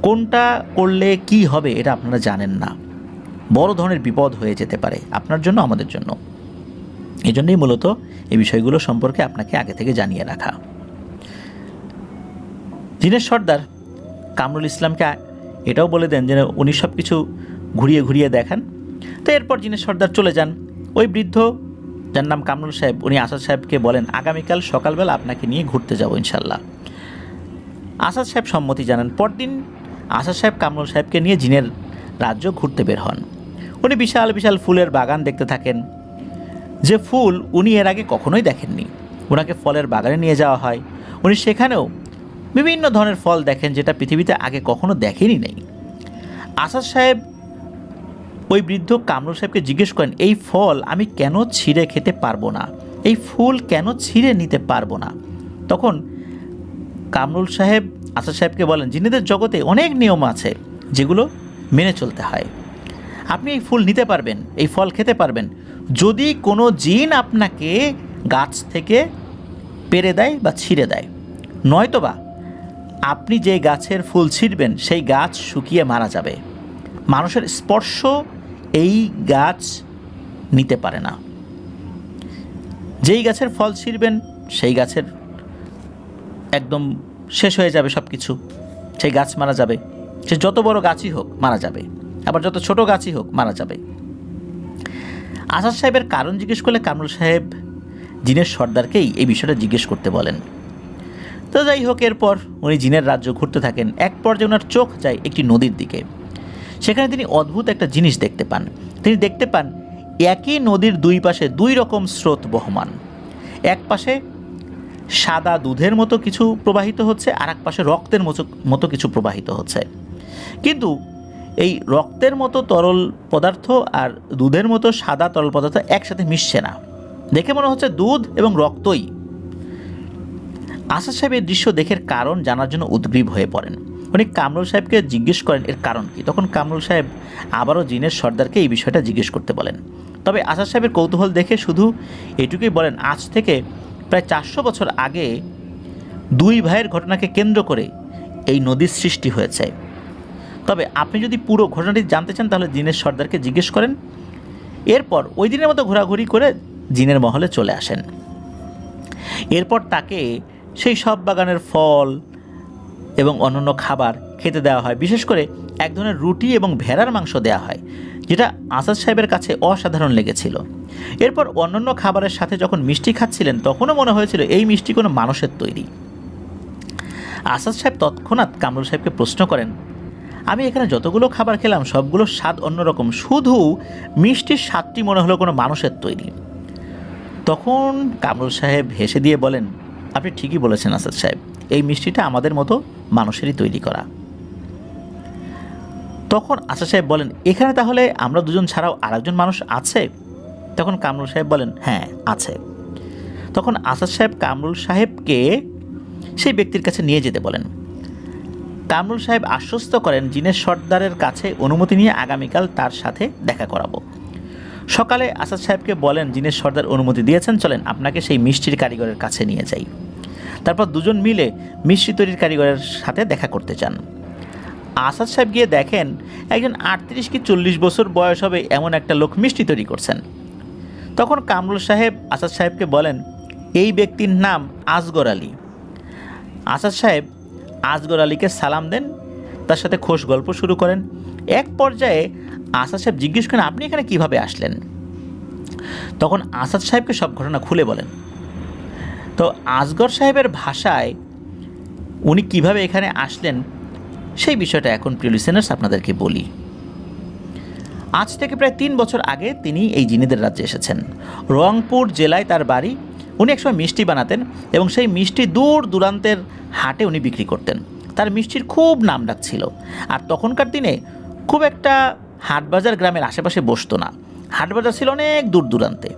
Speaker 2: কোনটা করলে কি হবে এটা আপনারা জানেন না, বড় ধরনের বিপদ হয়ে যেতে পারে আপনার জন্য, আমাদের জন্য। এই জন্যই মূলত এই বিষয়গুলো সম্পর্কে আপনাকে আগে থেকে জানিয়ে রাখা। জিনের সর্দার কামরুল ইসলামকে এটাও বলে দেন যে উনি সব কিছু ঘুরিয়ে ঘুরিয়ে দেখান। তো এরপর জিনের সর্দার চলে যান। ওই বৃদ্ধ, যার নাম কামরুল সাহেব, উনি আসাদ সাহেবকে বলেন আগামীকাল সকালবেলা আপনাকে নিয়ে ঘুরতে যাব ইনশাল্লাহ। আসাদ সাহেব সম্মতি জানান। পরদিন আসাদ সাহেব কামরুল সাহেবকে নিয়ে জিনের রাজ্য ঘুরতে বের হন। উনি বিশাল বিশাল ফুলের বাগান দেখতে থাকেন, যে ফুল উনি এর আগে কখনোই দেখেননি। ওনাকে ফলের বাগানে নিয়ে যাওয়া হয়। উনি সেখানেও বিভিন্ন ধরনের ফল দেখেন, যেটা পৃথিবীতে আগে কখনো দেখেনি নেই। আসাদ সাহেব ওই বৃদ্ধ কামরুল সাহেবকে জিজ্ঞেস করেন, এই ফল আমি কেন ছিঁড়ে খেতে পারবো না, এই ফুল কেন ছিঁড়ে নিতে পারবো না? তখন কামরুল সাহেব আসাদ সাহেবকে বলেন, জিনেদের জগতে অনেক নিয়ম আছে যেগুলো মেনে চলতে হয়। আপনি এই ফুল নিতে পারবেন, এই ফল খেতে পারবেন, যদি কোনো জিন আপনাকে গাছ থেকে পেড়ে দেয় বা ছিঁড়ে দেয়। নয়তোবা আপনি যে গাছের ফুল ছিঁড়বেন সেই গাছ শুকিয়ে মারা যাবে। মানুষের স্পর্শ এই গাছ নিতে পারে না। যেই গাছের ফল ছিঁড়বেন সেই গাছের একদম শেষ হয়ে যাবে সব কিছু, সেই গাছ মারা যাবে। সে যত বড় গাছই হোক মারা যাবে, আবার যত ছোট গাছই হোক মারা যাবে। আসাদ সাহেবের কারণ জিজ্ঞেস করলে কামরুল সাহেব জিনের সর্দারকেই এই বিষয়টা জিজ্ঞেস করতে বলেন। তো যাই হোক, এরপর উনি জিনের রাজ্য ঘুরতে থাকেন। এক পর্যায়ে ওনার চোখ যায় একটি নদীর দিকে। সেখানে তিনি অদ্ভুত একটা জিনিস দেখতে পান। তিনি দেখতে পান একই নদীর দুই পাশে দুই রকম স্রোত বহমান। এক পাশে সাদা দুধের মতো কিছু প্রবাহিত হচ্ছে, আর এক পাশে রক্তের মতো কিছু প্রবাহিত হচ্ছে। কিন্তু এই রক্তের মতো তরল পদার্থ আর দুধের মতো সাদা তরল পদার্থ একসাথে মিশছে না। দেখে মনে হচ্ছে দুধ এবং রক্তই। আসাদ সাহেব এই দৃশ্য দেখে কারণ জানার জন্য উদ্গ্রীব হয়ে পড়েন। উনি কামরুল সাহেবকে জিজ্ঞেস করেন এর কারণ কি। তখন কামরুল সাহেব আবারও জিনের সর্দারকে এই বিষয়টা জিজ্ঞেস করতে বলেন। তবে আসাদ সাহেবের কৌতূহল দেখে শুধু এটুকুই বলেন, আজ থেকে প্রায় 400 বছর আগে দুই ভাইয়ের ঘটনাকে কেন্দ্র করে এই নদীর সৃষ্টি হয়েছে। তবে আপনি যদি পুরো ঘটনাটি জানতে চান তাহলে জিনের সর্দারকে জিজ্ঞেস করেন। এরপর ওই দিনের মতো ঘোরাঘুরি করে জিনের মহলে চলে আসেন। এরপর তাকে সেই সব বাগানের ফল এবং অন্যান্য খাবার খেতে দেওয়া হয়। বিশেষ করে এক ধরনের রুটি এবং ভেড়ার মাংস দেওয়া হয়, যেটা আসাদ সাহেবের কাছে অসাধারণ লেগেছিল। এরপর অন্যান্য খাবারের সাথে যখন মিষ্টি খাচ্ছিলেন তখনও মনে হয়েছিল এই মিষ্টি কোনো মানুষের তৈরি। আসাদ সাহেব তৎক্ষণাৎ কামরুল সাহেবকে প্রশ্ন করেন, আমি এখানে যতগুলো খাবার খেলাম সবগুলোর স্বাদ অন্যরকম, শুধু মিষ্টির স্বাদটি মনে হলো কোনো মানুষের তৈরি। তখন কামরুল সাহেব হেসে দিয়ে বলেন, আপনি ঠিকই বলেছেন আসাদ সাহেব, এই মিষ্টিটা আমাদের মতো মানুষেরই তৈরি করা। তখন আসাদ সাহেব বলেন, এখানে তাহলে আমরা দুজন ছাড়াও আরেকজন মানুষ আছে? তখন কামরুল সাহেব বলেন, হ্যাঁ আছে। তখন আসাদ সাহেব কামরুল সাহেবকে সেই ব্যক্তির কাছে নিয়ে যেতে বলেন। কামরুল সাহেব আশ্বস্ত করেন জিনের সর্দারের কাছে অনুমতি নিয়ে আগামীকাল তার সাথে দেখা করাবো। সকালে আসাদ সাহেবকে বলেন, জিনের সর্দার অনুমতি দিয়েছেন, চলেন আপনাকে সেই মিষ্টির কারিগরের কাছে নিয়ে যাই। তারপর দুজন মিলে মিষ্টি তৈরির কারিগরের সাথে দেখা করতে চান। আসাদ সাহেব গিয়ে দেখেন একজন 38 কি 40 বছর বয়স হবে এমন একটা লোক মিষ্টি তৈরি করছেন। তখন কামরুল সাহেব আসাদ সাহেবকে বলেন, এই ব্যক্তির নাম আসগর আলী। আসাদ সাহেব আসগর আলীকে সালাম দেন, তার সাথে খোশ গল্প শুরু করেন। এক পর্যায়ে আসাদ সাহেব জিজ্ঞেস করেন, আপনি এখানে কিভাবে আসলেন? তখন আসাদ সাহেবকে সব ঘটনা খুলে বলেন। তো আসগর সাহেবের ভাষায় উনি কিভাবে এখানে আসলেন সেই বিষয়টা এখন প্রিয় লিসেনার্স আপনাদেরকে বলি। আজ থেকে প্রায় 3 বছর আগে তিনি এই জিনেদের রাজ্যে এসেছেন। রংপুর জেলায় তার বাড়ি। উনি একসময় মিষ্টি বানাতেন এবং সেই মিষ্টি দূর দূরান্তের হাটে উনি বিক্রি করতেন। তার মিষ্টির খুব নাম ডাক ছিল। আর তখনকার দিনে খুব একটা হাট বাজার গ্রামের আশেপাশে বসতো না। হাট বাজার ছিল অনেক দূর দূরান্তে।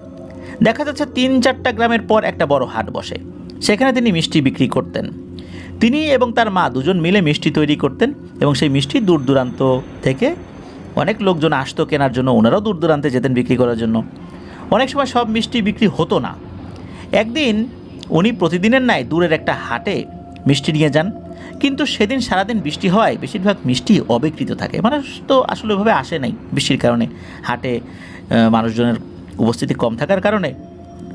Speaker 2: দেখা যাচ্ছে 3-4টা গ্রামের পর একটা বড় হাট বসে, সেখানে তিনি মিষ্টি বিক্রি করতেন। তিনি এবং তার মা দুজন মিলে মিষ্টি তৈরি করতেন এবং সেই মিষ্টি দূর দূরান্ত থেকে অনেক লোকজন আসতো কেনার জন্য, ওনারাও দূর দূরান্তে যেতেন বিক্রি করার জন্য। অনেক সময় সব মিষ্টি বিক্রি হতো না। একদিন উনি প্রতিদিনের ন্যায় দূরের একটা হাটে মিষ্টি নিয়ে যান, কিন্তু সেদিন সারাদিন বৃষ্টি হওয়ায় বেশিরভাগ মিষ্টি অবিকৃত থাকে। মানুষ তো আসলে ওইভাবে আসে নাই বৃষ্টির কারণে, হাটে মানুষজনের উপস্থিতি কম থাকার কারণে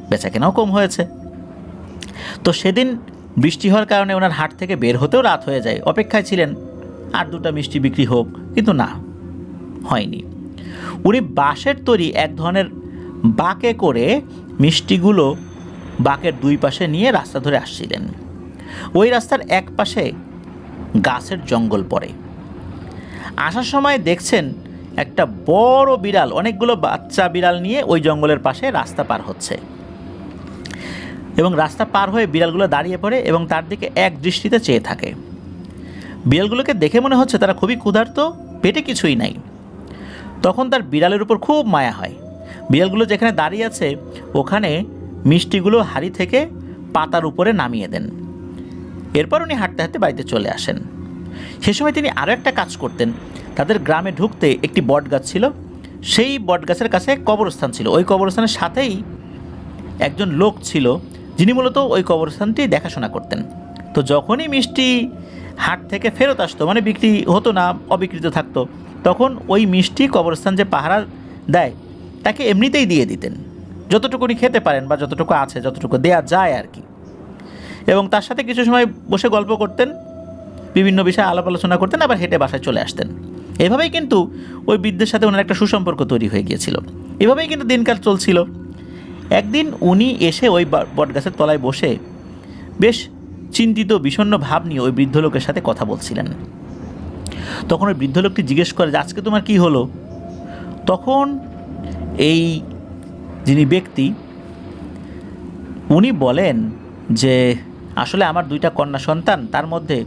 Speaker 2: বেচাকেনাও কম হয়েছে। তো সেদিন বৃষ্টি হওয়ার কারণে ওনার হাট থেকে বের হতেও রাত হয়ে যায়। অপেক্ষায় ছিলেন আর 2টা মিষ্টি বিক্রি হোক, কিন্তু না, হয়নি। উনি বাঁশের তৈরি এক ধরনের বাঁকে করে মিষ্টিগুলো বাঁকের 2 পাশে নিয়ে রাস্তা ধরে আসছিলেন। ওই রাস্তার এক পাশে গাছের জঙ্গল পড়ে। আসার সময় দেখছেন একটা বড় বিড়াল অনেকগুলো বাচ্চা বিড়াল নিয়ে ওই জঙ্গলের পাশে রাস্তা পার হচ্ছে, এবং রাস্তা পার হয়ে বিড়ালগুলো দাঁড়িয়ে পড়ে এবং তার দিকে এক দৃষ্টিতে চেয়ে থাকে। বিড়ালগুলোকে দেখে মনে হচ্ছে তারা খুবই ক্ষুধার্ত, পেটে কিছুই নাই। তখন তার বিড়ালের উপর খুব মায়া হয়। বিড়ালগুলো যেখানে দাঁড়িয়ে আছে ওখানে মিষ্টিগুলো হাঁড়ি থেকে পাতার উপরে নামিয়ে দেন। এরপর উনি হাঁটতে হাঁটতে বাড়িতে চলে আসেন। সে সময় তিনি আরও একটা কাজ করতেন। তাদের গ্রামে ঢুকতে একটি বট গাছ ছিল, সেই বট গাছের কাছে কবরস্থান ছিল। ওই কবরস্থানের সাথেই একজন লোক ছিল যিনি মূলত ওই কবরস্থানটি দেখাশোনা করতেন। তো যখনই মিষ্টি হাট থেকে ফেরত আসতো, মানে বিক্রি হতো না, অবিকৃত থাকতো, তখন ওই মিষ্টি কবরস্থান যে পাহারা দেয় তাকে এমনিতেই দিয়ে দিতেন, যতটুকুনি খেতে পারেন বা যতটুকু আছে, যতটুকু দেয়া যায় আর কি। এবং তার সাথে কিছু সময় বসে গল্প করতেন, বিভিন্ন বিষয়ে আলাপ আলোচনা করতেন, আবার হেঁটে বাসায় চলে আসতেন। এভাবেই কিন্তু ওই বৃদ্ধের সাথে ওনার একটা সুসম্পর্ক তৈরি হয়ে গিয়েছিল। এভাবেই কিন্তু দিনকাল চলছিল। একদিন উনি এসে ওই বটগাছের তলায় বসে বেশ চিন্তিত বিষণ্ণ ভাব নিয়ে ওই বৃদ্ধ লোকের সাথে কথা বলছিলেন। তখন ওই বৃদ্ধ লোকটি জিজ্ঞেস করে যে আজকে তোমার কি হলো? তখন এই যিনি ব্যক্তি উনি বলেন যে আসলে আমার 2টা কন্যা সন্তান, তার মধ্যে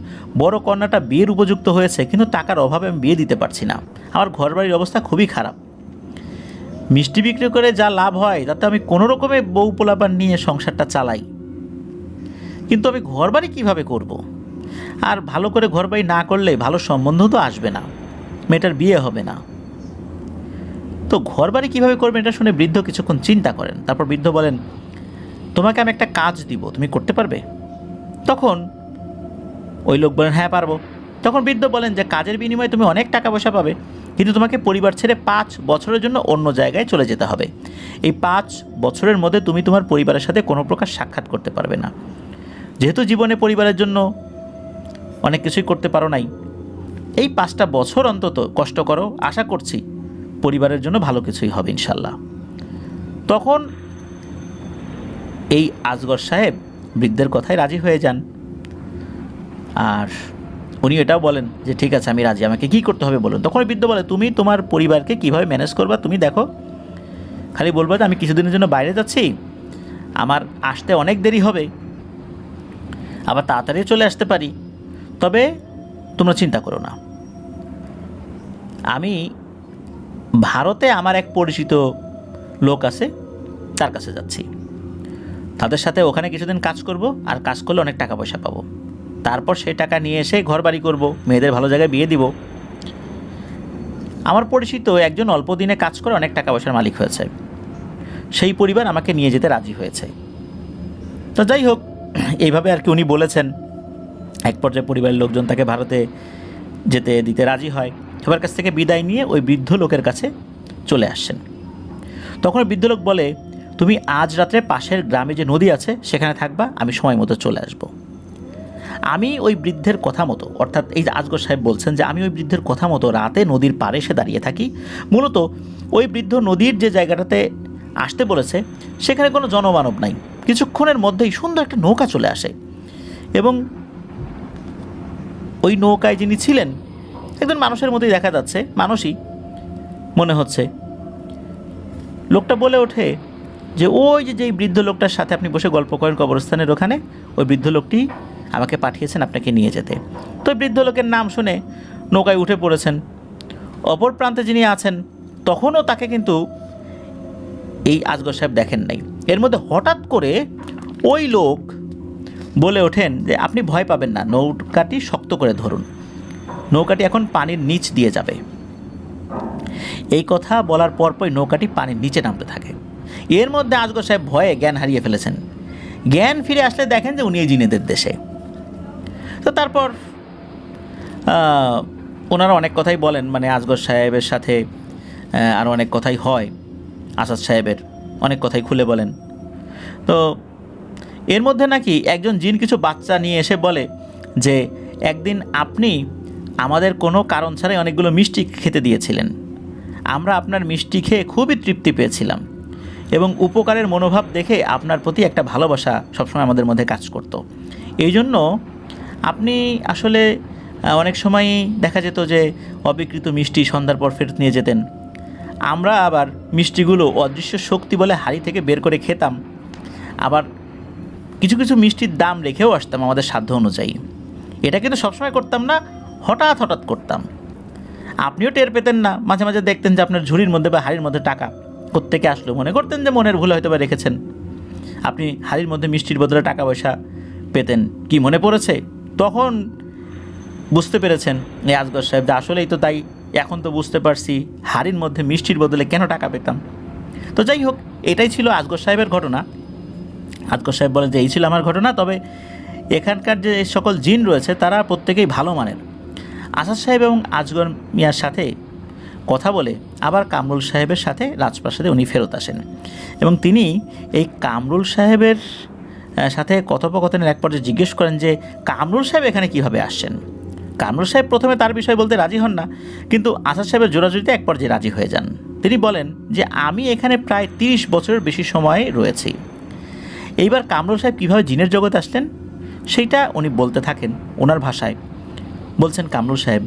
Speaker 2: বড় কন্যাটা বিয়ের উপযুক্ত হয়েছে, কিন্তু টাকার অভাবে আমি বিয়ে দিতে পারছি না। আমার ঘরবাড়ির অবস্থা খুবই খারাপ। মিষ্টি বিক্রি করে যা লাভ হয় তাতে আমি কোনো রকমে বউ পোলাপান নিয়ে সংসারটা চালাই, কিন্তু আমি ঘরবাড়ি কীভাবে করব? আর ভালো করে ঘরবাড়ি না করলে ভালো সম্বন্ধ তো আসবে না, মেয়েটার বিয়ে হবে না। তো ঘরবাড়ি কীভাবে করবেন এটা শুনে বৃদ্ধ কিছুক্ষণ চিন্তা করেন। তারপর বৃদ্ধ বলেন, তোমাকে আমি একটা কাজ দিব, তুমি করতে পারবে? তখন ওই লোক বলেন, হ্যাঁ পারবো। তখন বৃদ্ধ বলেন যে কাজের বিনিময়ে তুমি অনেক টাকা পয়সা পাবে, কিন্তু তোমাকে পরিবার ছেড়ে 5 বছরের জন্য অন্য জায়গায় চলে যেতে হবে। এই 5 বছরের মধ্যে তুমি তোমার পরিবারের সাথে কোনো প্রকার সাক্ষাৎ করতে পারবে না। যেহেতু জীবনে পরিবারের জন্য অনেক কিছুই করতে পারো নাই, এই 5টা বছর অন্তত কষ্ট করো, আশা করছি পরিবারের জন্য ভালো কিছুই হবে ইনশাল্লাহ। তখন এই আজগর সাহেব বৃদ্ধের কথায় রাজি হয়ে যান, আর উনি এটাও বলেন যে ঠিক আছে আমি রাজি, আমাকে কী করতে হবে বলুন। তখন বৃদ্ধ বলে, তুমি তোমার পরিবারকে কীভাবে ম্যানেজ করবা তুমি দেখো, খালি বলবো যে আমি কিছুদিনের জন্য বাইরে যাচ্ছি, আমার আসতে অনেক দেরি হবে, আবার তাড়াতাড়ি চলে আসতে পারি, তবে তোমরা চিন্তা করো না, আমি ভারতে আমার এক পরিচিত লোক আছে, তার কাছে যাচ্ছি, তাদের সাথে ওখানে কিছুদিন কাজ করব, আর কাজ করলে অনেক টাকা পয়সা পাবো, তারপর সেই টাকা নিয়ে এসে ঘর বাড়ি করবো, মেয়েদের ভালো জায়গায় বিয়ে দিব। আমার পরিচিত একজন অল্প দিনে কাজ করে অনেক টাকা পয়সার মালিক হয়েছে, সেই পরিবার আমাকে নিয়ে যেতে রাজি হয়েছে। তো যাই হোক, এইভাবে আর কি উনি বলেছেন। এক পর্যায়ে পরিবারের লোকজন তাকে ভারতে যেতে দিতে রাজি হয়। সবার কাছ থেকে বিদায় নিয়ে ওই বৃদ্ধ লোকের কাছে চলে আসছেন। তখন বৃদ্ধ লোক বলে, তুমি আজ রাত্রে পাশের গ্রামে যে নদী আছে সেখানে থাকবা, আমি সময় মতো চলে আসব। আমি ওই বৃদ্ধের কথা মতো, অর্থাৎ এই যে আজগর সাহেব বলছেন যে আমি ওই বৃদ্ধের কথা মতো রাতে নদীর পাড়ে এসে দাঁড়িয়ে থাকি। মূলত ওই বৃদ্ধ নদীর যে জায়গাটাতে আসতে বলেছে সেখানে কোনো জনমানব নাই। কিছুক্ষণের মধ্যেই সুন্দর একটা নৌকা চলে আসে, এবং ওই নৌকায় যিনি ছিলেন একজন মানুষের মতোই দেখা যাচ্ছে, মানুষই মনে হচ্ছে। লোকটা বলে ওঠে যে ওই যে যেই বৃদ্ধ লোকটার সাথে আপনি বসে গল্প করেন কবরস্থানের ওখানে, ওই বৃদ্ধ লোকটি আমাকে পাঠিয়েছেন আপনাকে নিয়ে যেতে। তো বৃদ্ধ লোকের নাম শুনে নৌকায় উঠে পড়েছেন। অপর প্রান্তে যিনি আছেন তখনও তাকে কিন্তু এই আজগর সাহেব দেখেন নাই। এর মধ্যে হঠাৎ করে ওই লোক বলে ওঠেন যে আপনি ভয় পাবেন না, নৌকাটি শক্ত করে ধরুন, নৌকাটি এখন পানির নিচ দিয়ে যাবে। এই কথা বলার পরপরই নৌকাটি পানির নিচে নামতে থাকে। এর মধ্যে আজগর সাহেব ভয়ে জ্ঞান হারিয়ে ফেলেছেন। জ্ঞান ফিরে আসলে দেখেন যে উনি এই জিনেদের দেশে। তো তারপর ওনারা অনেক কথাই বলেন, মানে আজগর সাহেবের সাথে আরও অনেক কথাই হয়, আসাদ সাহেবের অনেক কথাই খুলে বলেন। তো এর মধ্যে নাকি একজন জিন কিছু বাচ্চা নিয়ে এসে বলে যে একদিন আপনি আমাদের কোনো কারণ ছাড়াই অনেকগুলো মিষ্টি খেতে দিয়েছিলেন, আমরা আপনার মিষ্টি খেয়ে খুবই তৃপ্তি পেয়েছিলাম এবং উপকারের মনোভাব দেখে আপনার প্রতি একটা ভালোবাসা সবসময় আমাদের মধ্যে কাজ করত। এই জন্য আপনি আসলে অনেক সময়ই দেখা যেত যে অবিকৃত মিষ্টি সন্ধ্যার পর ফেরত নিয়ে যেতেন। আমরা আবার মিষ্টিগুলো অদৃশ্য শক্তি বলে হাড়ি থেকে বের করে খেতাম, আবার কিছু কিছু মিষ্টির দাম রেখেও আসতাম আমাদের সাধ্য অনুযায়ী। এটা কিন্তু সবসময় করতাম না, হঠাৎ হঠাৎ করতাম। আপনিও টের পেতেন না, মাঝে মাঝে দেখতেন যে আপনার ঝুড়ির মধ্যে বা হাড়ির মধ্যে টাকা কোত্থেকে আসলো, মনে করতেন যে মনের ভুলে হয়তো বা রেখেছেন। আপনি হাড়ির মধ্যে মিষ্টির বদলে টাকা পয়সা পেতেন, কি মনে পড়েছে? তখন বুঝতে পেরেছেন এই আজগর সাহেব যে আসলেই তো তাই, এখন তো বুঝতে পারছি হাড়ির মধ্যে মিষ্টির বদলে কেন টাকা পেতাম। তো যাই হোক, এটাই ছিল আজগর সাহেবের ঘটনা। আজগর সাহেব বলেন যে এই ছিল আমার ঘটনা, তবে এখানকার যে সকল জিন রয়েছে তারা প্রত্যেকেই ভালো মানের। আসাদ সাহেব এবং আজগর মিয়ার সাথে কথা বলে আবার কামরুল সাহেবের সাথে রাজপ্রাসাদে উনি ফেরত আসেন এবং তিনি এই কামরুল সাহেবের সাথে কথোপকথনের এক পর্যায়ে জিজ্ঞেস করেন যে কামরুল সাহেব এখানে কীভাবে আসছেন। কামরুল সাহেব প্রথমে তার বিষয় বলতে রাজি হন না, কিন্তু আসাদ সাহেবের জোরাজুরিতে এক পর্যায়ে রাজি হয়ে যান। তিনি বলেন যে আমি এখানে প্রায় 30 বছরের বেশি সময় রয়েছি। এইবার কামরুল সাহেব কীভাবে জিনের জগতে আসলেন সেইটা উনি বলতে থাকেন ওনার ভাষায়। বলছেন কামরুল সাহেব,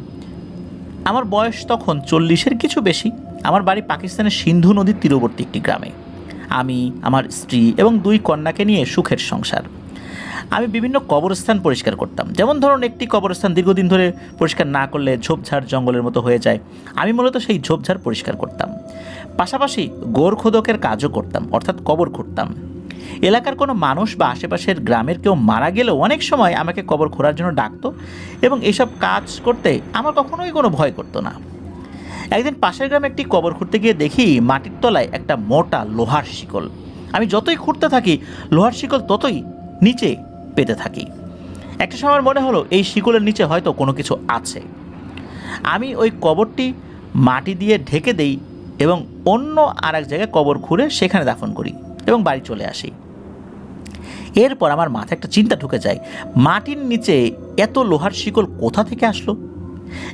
Speaker 2: আমার বয়স তখন 40-এর কিছু বেশি। আমার বাড়ি পাকিস্তানের সিন্ধু নদীর তীরবর্তী একটি গ্রামে। আমি, আমার স্ত্রী এবং 2 কন্যাকে নিয়ে সুখের সংসার। আমি বিভিন্ন কবরস্থান পরিষ্কার করতাম। যেমন ধরুন, একটি কবরস্থান দীর্ঘদিন ধরে পরিষ্কার না করলে ঝোপঝাড় জঙ্গলের মতো হয়ে যায়। আমি মূলত সেই ঝোপঝাড় পরিষ্কার করতাম, পাশাপাশি গোরখোদকের কাজও করতাম, অর্থাৎ কবর খুঁড়তাম। এলাকার কোনো মানুষ বা আশেপাশের গ্রামের কেউ মারা গেলেও অনেক সময় আমাকে কবর খোঁড়ার জন্য ডাকতো এবং এইসব কাজ করতে আমার কখনোই কোনো ভয় করতো না। একদিন পাশের গ্রামে একটি কবর খুঁড়তে গিয়ে দেখি মাটির তলায় একটা মোটা লোহার শিকল। আমি যতই খুঁড়তে থাকি লোহার শিকল ততই নিচে পেতে থাকি। একটা সময় মনে হলো এই শিকলের নিচে হয়তো কোনো কিছু আছে। আমি ওই কবরটি মাটি দিয়ে ঢেকে দেই এবং অন্য আর এক জায়গায় কবর খুঁড়ে সেখানে দাফন করি এবং বাড়ি চলে আসি। এরপর আমার মাথায় একটা চিন্তা ঢুকে যায়, মাটির নিচে এত লোহার শিকল কোথা থেকে আসলো।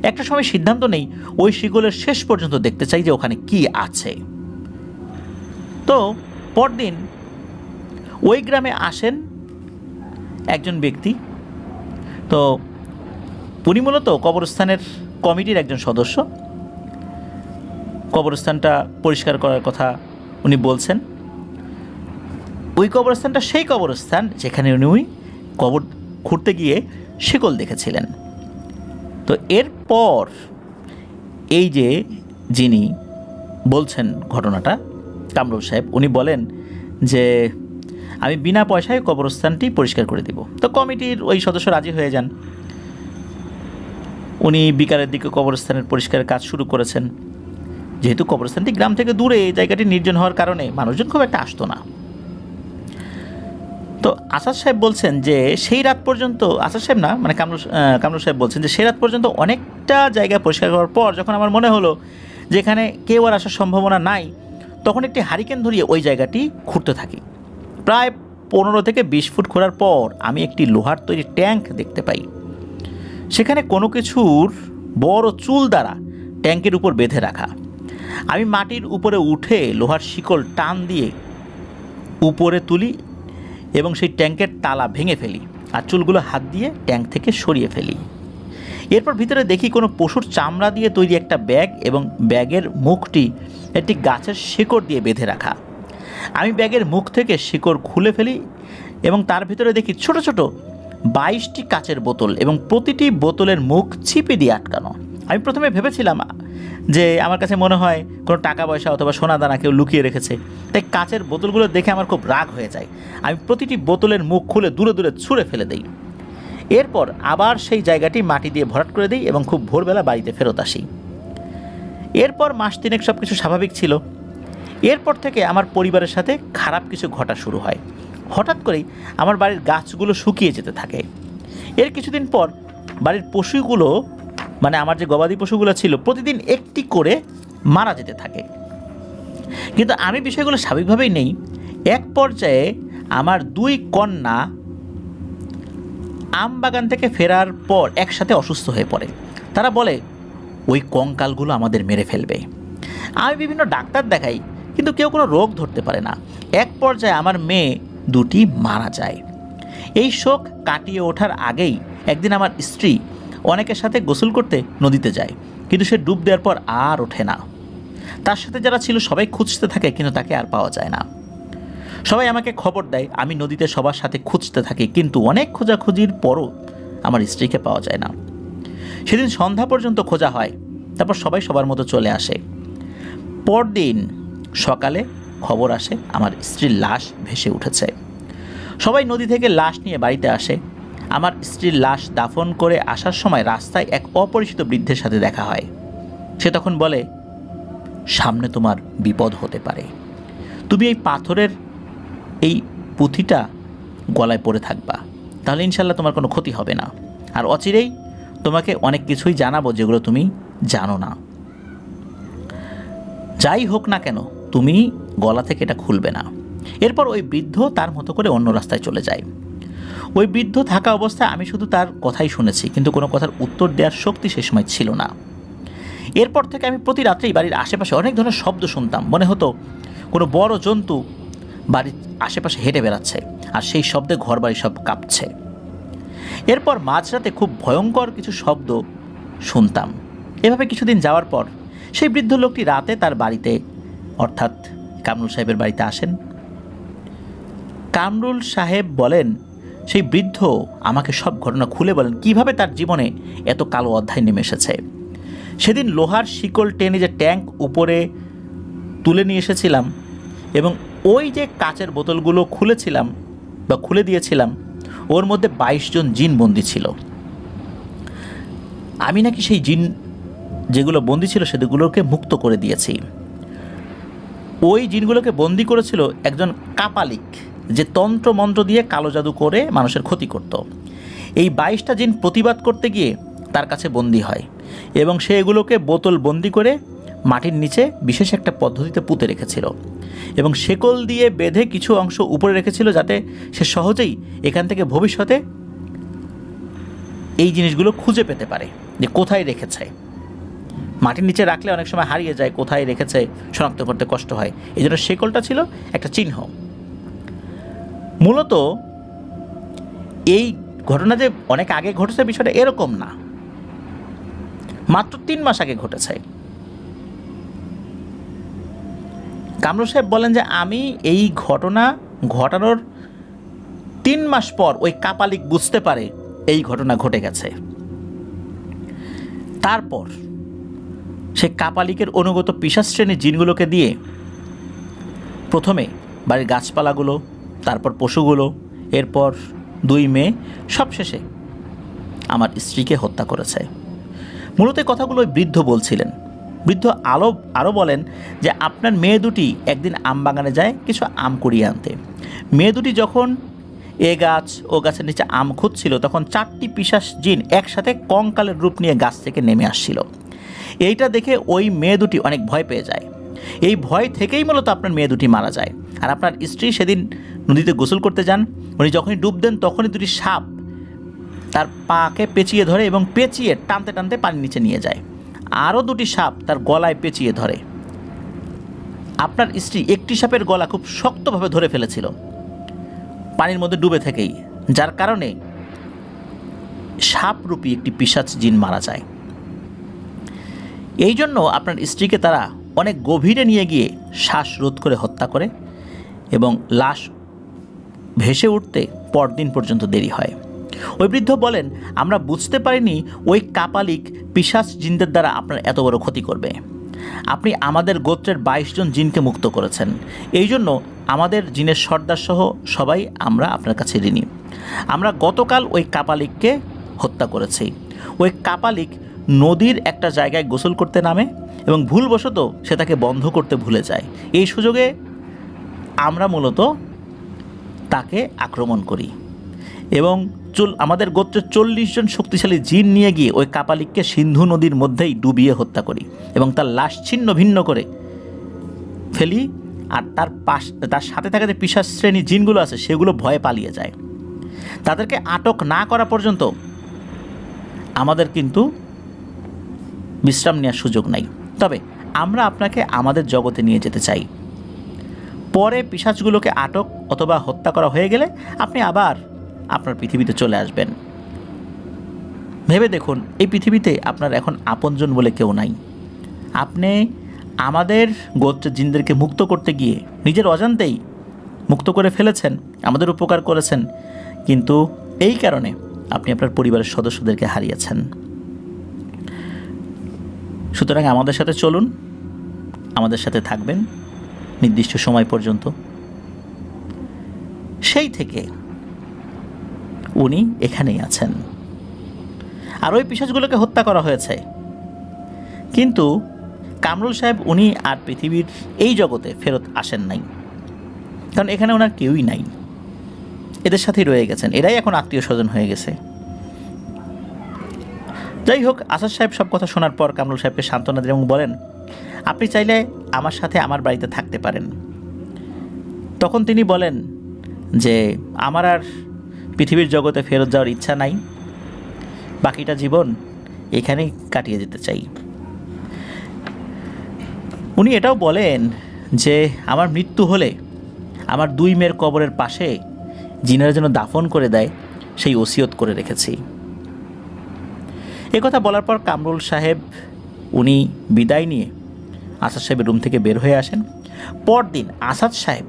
Speaker 2: একটা সময় সিদ্ধান্ত নেই ওই শিকলের শেষ পর্যন্ত দেখতে চাই যে ওখানে কি আছে। তো পরদিন ওই গ্রামে আসেন একজন ব্যক্তি। তো উনি মূলত কবরস্থানের কমিটির একজন সদস্য। কবরস্থানটা পরিষ্কার করার কথা উনি বলছেন। ওই কবরস্থানটা সেই কবরস্থান যেখানে উনি কবর খুঁড়তে গিয়ে শিকল দেখেছিলেন। তো এরপর এই যে যিনি বলছেন ঘটনাটা, কামরুল সাহেব, উনি বলেন যে আমি বিনা পয়সায় কবরস্থানটি পরিষ্কার করে দিব। তো কমিটির ওই সদস্য রাজি হয়ে যান। উনি বিকালের দিকে কবরস্থানের পরিষ্কারের কাজ শুরু করেছেন। যেহেতু কবরস্থানটি গ্রাম থেকে দূরে, জায়গাটি নির্জন হওয়ার কারণে মানুষজন খুব একটা আসতো না। তো আসাদ সাহেব বলছেন যে সেই রাত পর্যন্ত, আসাদ সাহেব না মানে কামরুল সাহেব বলছেন যে সেই রাত পর্যন্ত অনেকটা জায়গা পরিষ্কার করার পর যখন আমার মনে হলো যে এখানে কেউ আর আসার সম্ভাবনা নাই, তখন একটি হারিকেন ধরিয়ে ওই জায়গাটি খুঁড়তে থাকি। প্রায় 15 থেকে 20 ফুট খোঁড়ার পর আমি একটি লোহার তৈরি ট্যাঙ্ক দেখতে পাই। সেখানে কোনো কিছুর বড় চুল দ্বারা ট্যাঙ্কের উপর বেঁধে রাখা। আমি মাটির উপরে উঠে লোহার শিকল টান দিয়ে উপরে তুলি এবং সেই ট্যাঙ্কের তালা ভেঙে ফেলি আর চুলগুলো হাত দিয়ে ট্যাঙ্ক থেকে সরিয়ে ফেলি। এরপর ভিতরে দেখি কোনো পশুর চামড়া দিয়ে তৈরি একটা ব্যাগ এবং ব্যাগের মুখটি একটি গাছের শিকড় দিয়ে বেঁধে রাখা। আমি ব্যাগের মুখ থেকে শিকড় খুলে ফেলি এবং তার ভিতরে দেখি ছোট ছোট 22টি কাচের বোতল এবং প্রতিটি বোতলের মুখ ছিপে দিয়ে আটকানো। আমি প্রথমে ভেবেছিলাম যে আমার কাছে মনে হয় কোনো টাকা পয়সা অথবা সোনা দানা কেউ লুকিয়ে রেখেছে, তাই কাচের বোতলগুলো দেখে আমার খুব রাগ হয়ে যায়। আমি প্রতিটি বোতলের মুখ খুলে দূরে দূরে ছুঁড়ে ফেলে দিই। এরপর আবার সেই জায়গাটি মাটি দিয়ে ভরাট করে দিই এবং খুব ভোরবেলা বাড়িতে ফেরত আসি। এরপর মাস তিনেক সব কিছু স্বাভাবিক ছিল। এরপর থেকে আমার পরিবারের সাথে খারাপ কিছু ঘটা শুরু হয়। হঠাৎ করেই আমার বাড়ির গাছগুলো শুকিয়ে যেতে থাকে। এর কিছুদিন পর বাড়ির পশুগুলো, মানে আমার যে গবাদি পশুগুলো ছিল, প্রতিদিন একটি করে মারা যেতে থাকে। কিন্তু আমি বিষয়গুলো স্বাভাবিকভাবেই নেই। এক পর্যায়ে আমার 2 কন্যা আম বাগান থেকে ফেরার পর একসাথে অসুস্থ হয়ে পড়ে। তারা বলে ওই কঙ্কালগুলো আমাদের মেরে ফেলবে। আমি বিভিন্ন ডাক্তার দেখাই, কিন্তু কেউ কোনো রোগ ধরতে পারে না। এক পর্যায়ে আমার মেয়ে 2টি মারা যায়। এই শোক কাটিয়ে ওঠার আগেই একদিন আমার স্ত্রী অনেকের সাথে গোসল করতে নদীতে যায়, কিন্তু সে ডুব দেওয়ার পর আর ওঠে না। তার সাথে যারা ছিল সবাই খুঁজতে থাকে, কিন্তু তাকে আর পাওয়া যায় না। সবাই আমাকে খবর দেয়, আমি নদীতে সবার সাথে খুঁজতে থাকি, কিন্তু অনেক খোঁজাখুঁজির পরও আমার স্ত্রীকে পাওয়া যায় না। সেদিন সন্ধ্যা পর্যন্ত খোঁজা হয়, তারপর সবাই সবার মতো চলে আসে। পরদিন সকালে খবর আসে আমার স্ত্রীর লাশ ভেসে উঠেছে। সবাই নদী থেকে লাশ নিয়ে বাড়িতে আসে। আমার স্ত্রীর লাশ দাফন করে আসার সময় রাস্তায় এক অপরিচিত বৃদ্ধের সাথে দেখা হয়। সে তখন বলে, সামনে তোমার বিপদ হতে পারে, তুমি এই পাথরের এই পুঁথিটা গলায় পরে থাকবা, তাহলে ইনশাল্লাহ তোমার কোনো ক্ষতি হবে না। আর অচিরেই তোমাকে অনেক কিছুই জানাবো যেগুলো তুমি জানো না। যাই হোক না কেন, তুমি গলা থেকে এটা খুলবে না। এরপর ওই বৃদ্ধ তার মতো করে অন্য রাস্তায় চলে যায়। ওই বৃদ্ধ থাকা অবস্থায় আমি শুধু তার কথাই শুনেছি, কিন্তু কোনো কথার উত্তর দেওয়ার শক্তি সে সময় ছিল না। এরপর থেকে আমি প্রতি রাত্রেই বাড়ির আশেপাশে অনেক ধরনের শব্দ শুনতাম। মনে হতো কোনো বড় জন্তু বাড়ির আশেপাশে হেঁটে বেড়াচ্ছে, আর সেই শব্দে ঘর বাড়ি সব কাঁপছে। এরপর মাঝরাতে খুব ভয়ঙ্কর কিছু শব্দ শুনতাম। এভাবে কিছুদিন যাওয়ার পর সেই বৃদ্ধ লোকটি রাতে তার বাড়িতে, অর্থাৎ কামরুল সাহেবের বাড়িতে আসেন। কামরুল সাহেব বলেন, সেই বৃদ্ধ আমাকে সব ঘটনা খুলে বলেন কিভাবে তার জীবনে এত কালো অধ্যায় নেমে এসেছে। সেদিন লোহার শিকল টেনে যে ট্যাঙ্ক উপরে তুলে নিয়ে এসেছিলাম এবং ওই যে কাচের বোতলগুলো খুলেছিলাম বা খুলে দিয়েছিলাম, ওর মধ্যে 22 জন জিন বন্দী ছিল। আমি নাকি সেই জিন যেগুলো বন্দী ছিল সেগুলোকে মুক্ত করে দিয়েছি। ওই জিনগুলোকে বন্দী করেছিল একজন কাপালিক, যে তন্ত্র মন্ত্র দিয়ে কালো জাদু করে মানুষের ক্ষতি করত। এই 22টা জিন প্রতিবাদ করতে গিয়ে তার কাছে বন্দী হয় এবং সে এগুলোকে বোতল বন্দী করে মাটির নিচে বিশেষ একটা পদ্ধতিতে পুঁতে রেখেছিল এবং শেকল দিয়ে বেঁধে কিছু অংশ উপরে রেখেছিল, যাতে সে সহজেই এখান থেকে ভবিষ্যতে এই জিনিসগুলো খুঁজে পেতে পারে যে কোথায় রেখেছে। মাটির নিচে রাখলে অনেক সময় হারিয়ে যায়, কোথায় রেখেছে শনাক্ত করতে কষ্ট হয়। এই জন্য শেকলটা ছিল একটা চিহ্ন। মূলত এই ঘটনা যে অনেক আগে ঘটেছে বিষয়টা এরকম না, মাত্র 3 মাস আগে ঘটেছে। কামরুল সাহেব বলেন যে আমি এই ঘটনা ঘটানোর 3 মাস পর ওই কাপালিক বুঝতে পারে এই ঘটনা ঘটে গেছে। তারপর সে কাপালিকের অনুগত পিশাচ শ্রেণীর জিনগুলোকে দিয়ে প্রথমে বাড়ির গাছপালাগুলো, তারপর পশুগুলো, এরপর 2 মেয়ে, সবশেষে আমার স্ত্রীকে হত্যা করেছে। মূলত এই কথাগুলো ওই বৃদ্ধ বলছিলেন। বৃদ্ধ আরও বলেন যে আপনার মেয়ে দুটি একদিন আম বাগানে যায় কিছু আম কুড়িয়ে আনতে। মেয়ে দুটি যখন এ গাছ ও গাছের নিচে আম খুঁজছিল, তখন 4টি পিশাচ জিন একসাথে কঙ্কালের রূপ নিয়ে গাছ থেকে নেমে আসছিল। এইটা দেখে ওই মেয়ে দুটি অনেক ভয় পেয়ে যায়। এই ভয় থেকেই মূলত আপনার মেয়ে দুটি মারা যায়। আর আপনার স্ত্রী সেদিন নদীতে গোসল করতে যান, উনি যখনই ডুব দেন তখনই 2টি সাপ তার পাকে পেঁচিয়ে ধরে এবং পেঁচিয়ে টানতে টানতে পানির নিচে নিয়ে যায়। আরও 2টি সাপ তার গলায় পেঁচিয়ে ধরে। আপনার স্ত্রী একটি সাপের গলা খুব শক্তভাবে ধরে ফেলেছিল পানির মধ্যে ডুবে থেকেই, যার কারণে সাপরূপী একটি পিশাচ জিন মারা যায়। এই জন্য আপনার স্ত্রীকে তারা অনেক গভীরে নিয়ে গিয়ে শ্বাসরোধ করে হত্যা করে এবং লাশ ভেসে উঠতে পরদিন পর্যন্ত দেরি হয়। ওই বৃদ্ধ বলেন, আমরা বুঝতে পারিনি ওই কাপালিক পিশাচ জিনদের দ্বারা আপনার এত বড় ক্ষতি করবে। আপনি আমাদের গোত্রের 22 জন জিনকে মুক্ত করেছেন, এই জন্য আমাদের জিনের সর্দার সহ সবাই আমরা আপনার কাছে ঋণী। আমরা গতকাল ওই কাপালিককে হত্যা করেছি। ওই কাপালিক নদীর একটা জায়গায় গোসল করতে নামে এবং ভুলবশত সে তাকে বন্ধ করতে ভুলে যায়। এই সুযোগে আমরা মূলত তাকে আক্রমণ করি এবং আমাদের গোত্রের 40 জন শক্তিশালী জিন নিয়ে গিয়ে ওই কাপালিককে সিন্ধু নদীর মধ্যেই ডুবিয়ে হত্যা করি এবং তার লাশ ছিন্ন ভিন্ন করে ফেলি। আর তার সাথে থাকা যে পিশাচ শ্রেণী জিনগুলো আছে সেগুলো ভয়ে পালিয়ে যায়। তাদেরকে আটক না করা পর্যন্ত আমাদের কিন্তু বিশ্রাম নেওয়ার সুযোগ নাই। তবে আমরা আপনাকে আমাদের জগতে নিয়ে যেতে চাই। পরে পিশাচগুলোকে আটক অথবা হত্যা করা হয়ে গেলে আপনি আবার আপনার পৃথিবীতে চলে আসবেন। ভেবে দেখুন, এই পৃথিবীতে আপনার এখন আপনজন বলে কেউ নাই। আপনি আমাদের গোত্রের জিনদেরকে মুক্ত করতে গিয়ে নিজের অজান্তেই মুক্ত করে ফেলেছেন, আমাদের উপকার করেছেন, কিন্তু এই কারণে আপনি আপনার পরিবারের সদস্যদেরকে হারিয়েছেন। সুতরাং আমাদের সাথে চলুন, আমাদের সাথে থাকবেন নির্দিষ্ট সময় পর্যন্ত। সেই থেকে উনি এখানেই আছেন। আর ওই পিশাচগুলোকে হত্যা করা হয়েছে, কিন্তু কামরুল সাহেব উনি আর পৃথিবীর এই জগতে ফেরত আসেন নাই, কারণ এখানে ওনার কেউই নাই, এদের সাথেই রয়ে গেছেন, এরাই এখন আত্মীয় স্বজন হয়ে গেছে। যাই হোক, আসাদ সাহেব সব কথা শোনার পর কামরুল সাহেবকে সান্ত্বনা দেন এবং বলেন, আপনি চাইলে আমার সাথে আমার বাড়িতে থাকতে পারেন। তখন তিনি বলেন যে আমার আর পৃথিবীর জগতে ফেরত যাওয়ার ইচ্ছা নাই, বাকিটা জীবন এখানেই কাটিয়ে যেতে চাই। উনি এটাও বলেন যে আমার মৃত্যু হলে আমার 2 মেয়ের কবরের পাশে জিনেরা যেন দাফন করে দেয় সেই ওসিয়ত করে রেখেছি। এ কথা বলার পর কামরুল সাহেব উনি বিদায় নিয়ে আসাদ সাহেবের রুম থেকে বের হয়ে আসেন। পরদিন আসাদ সাহেব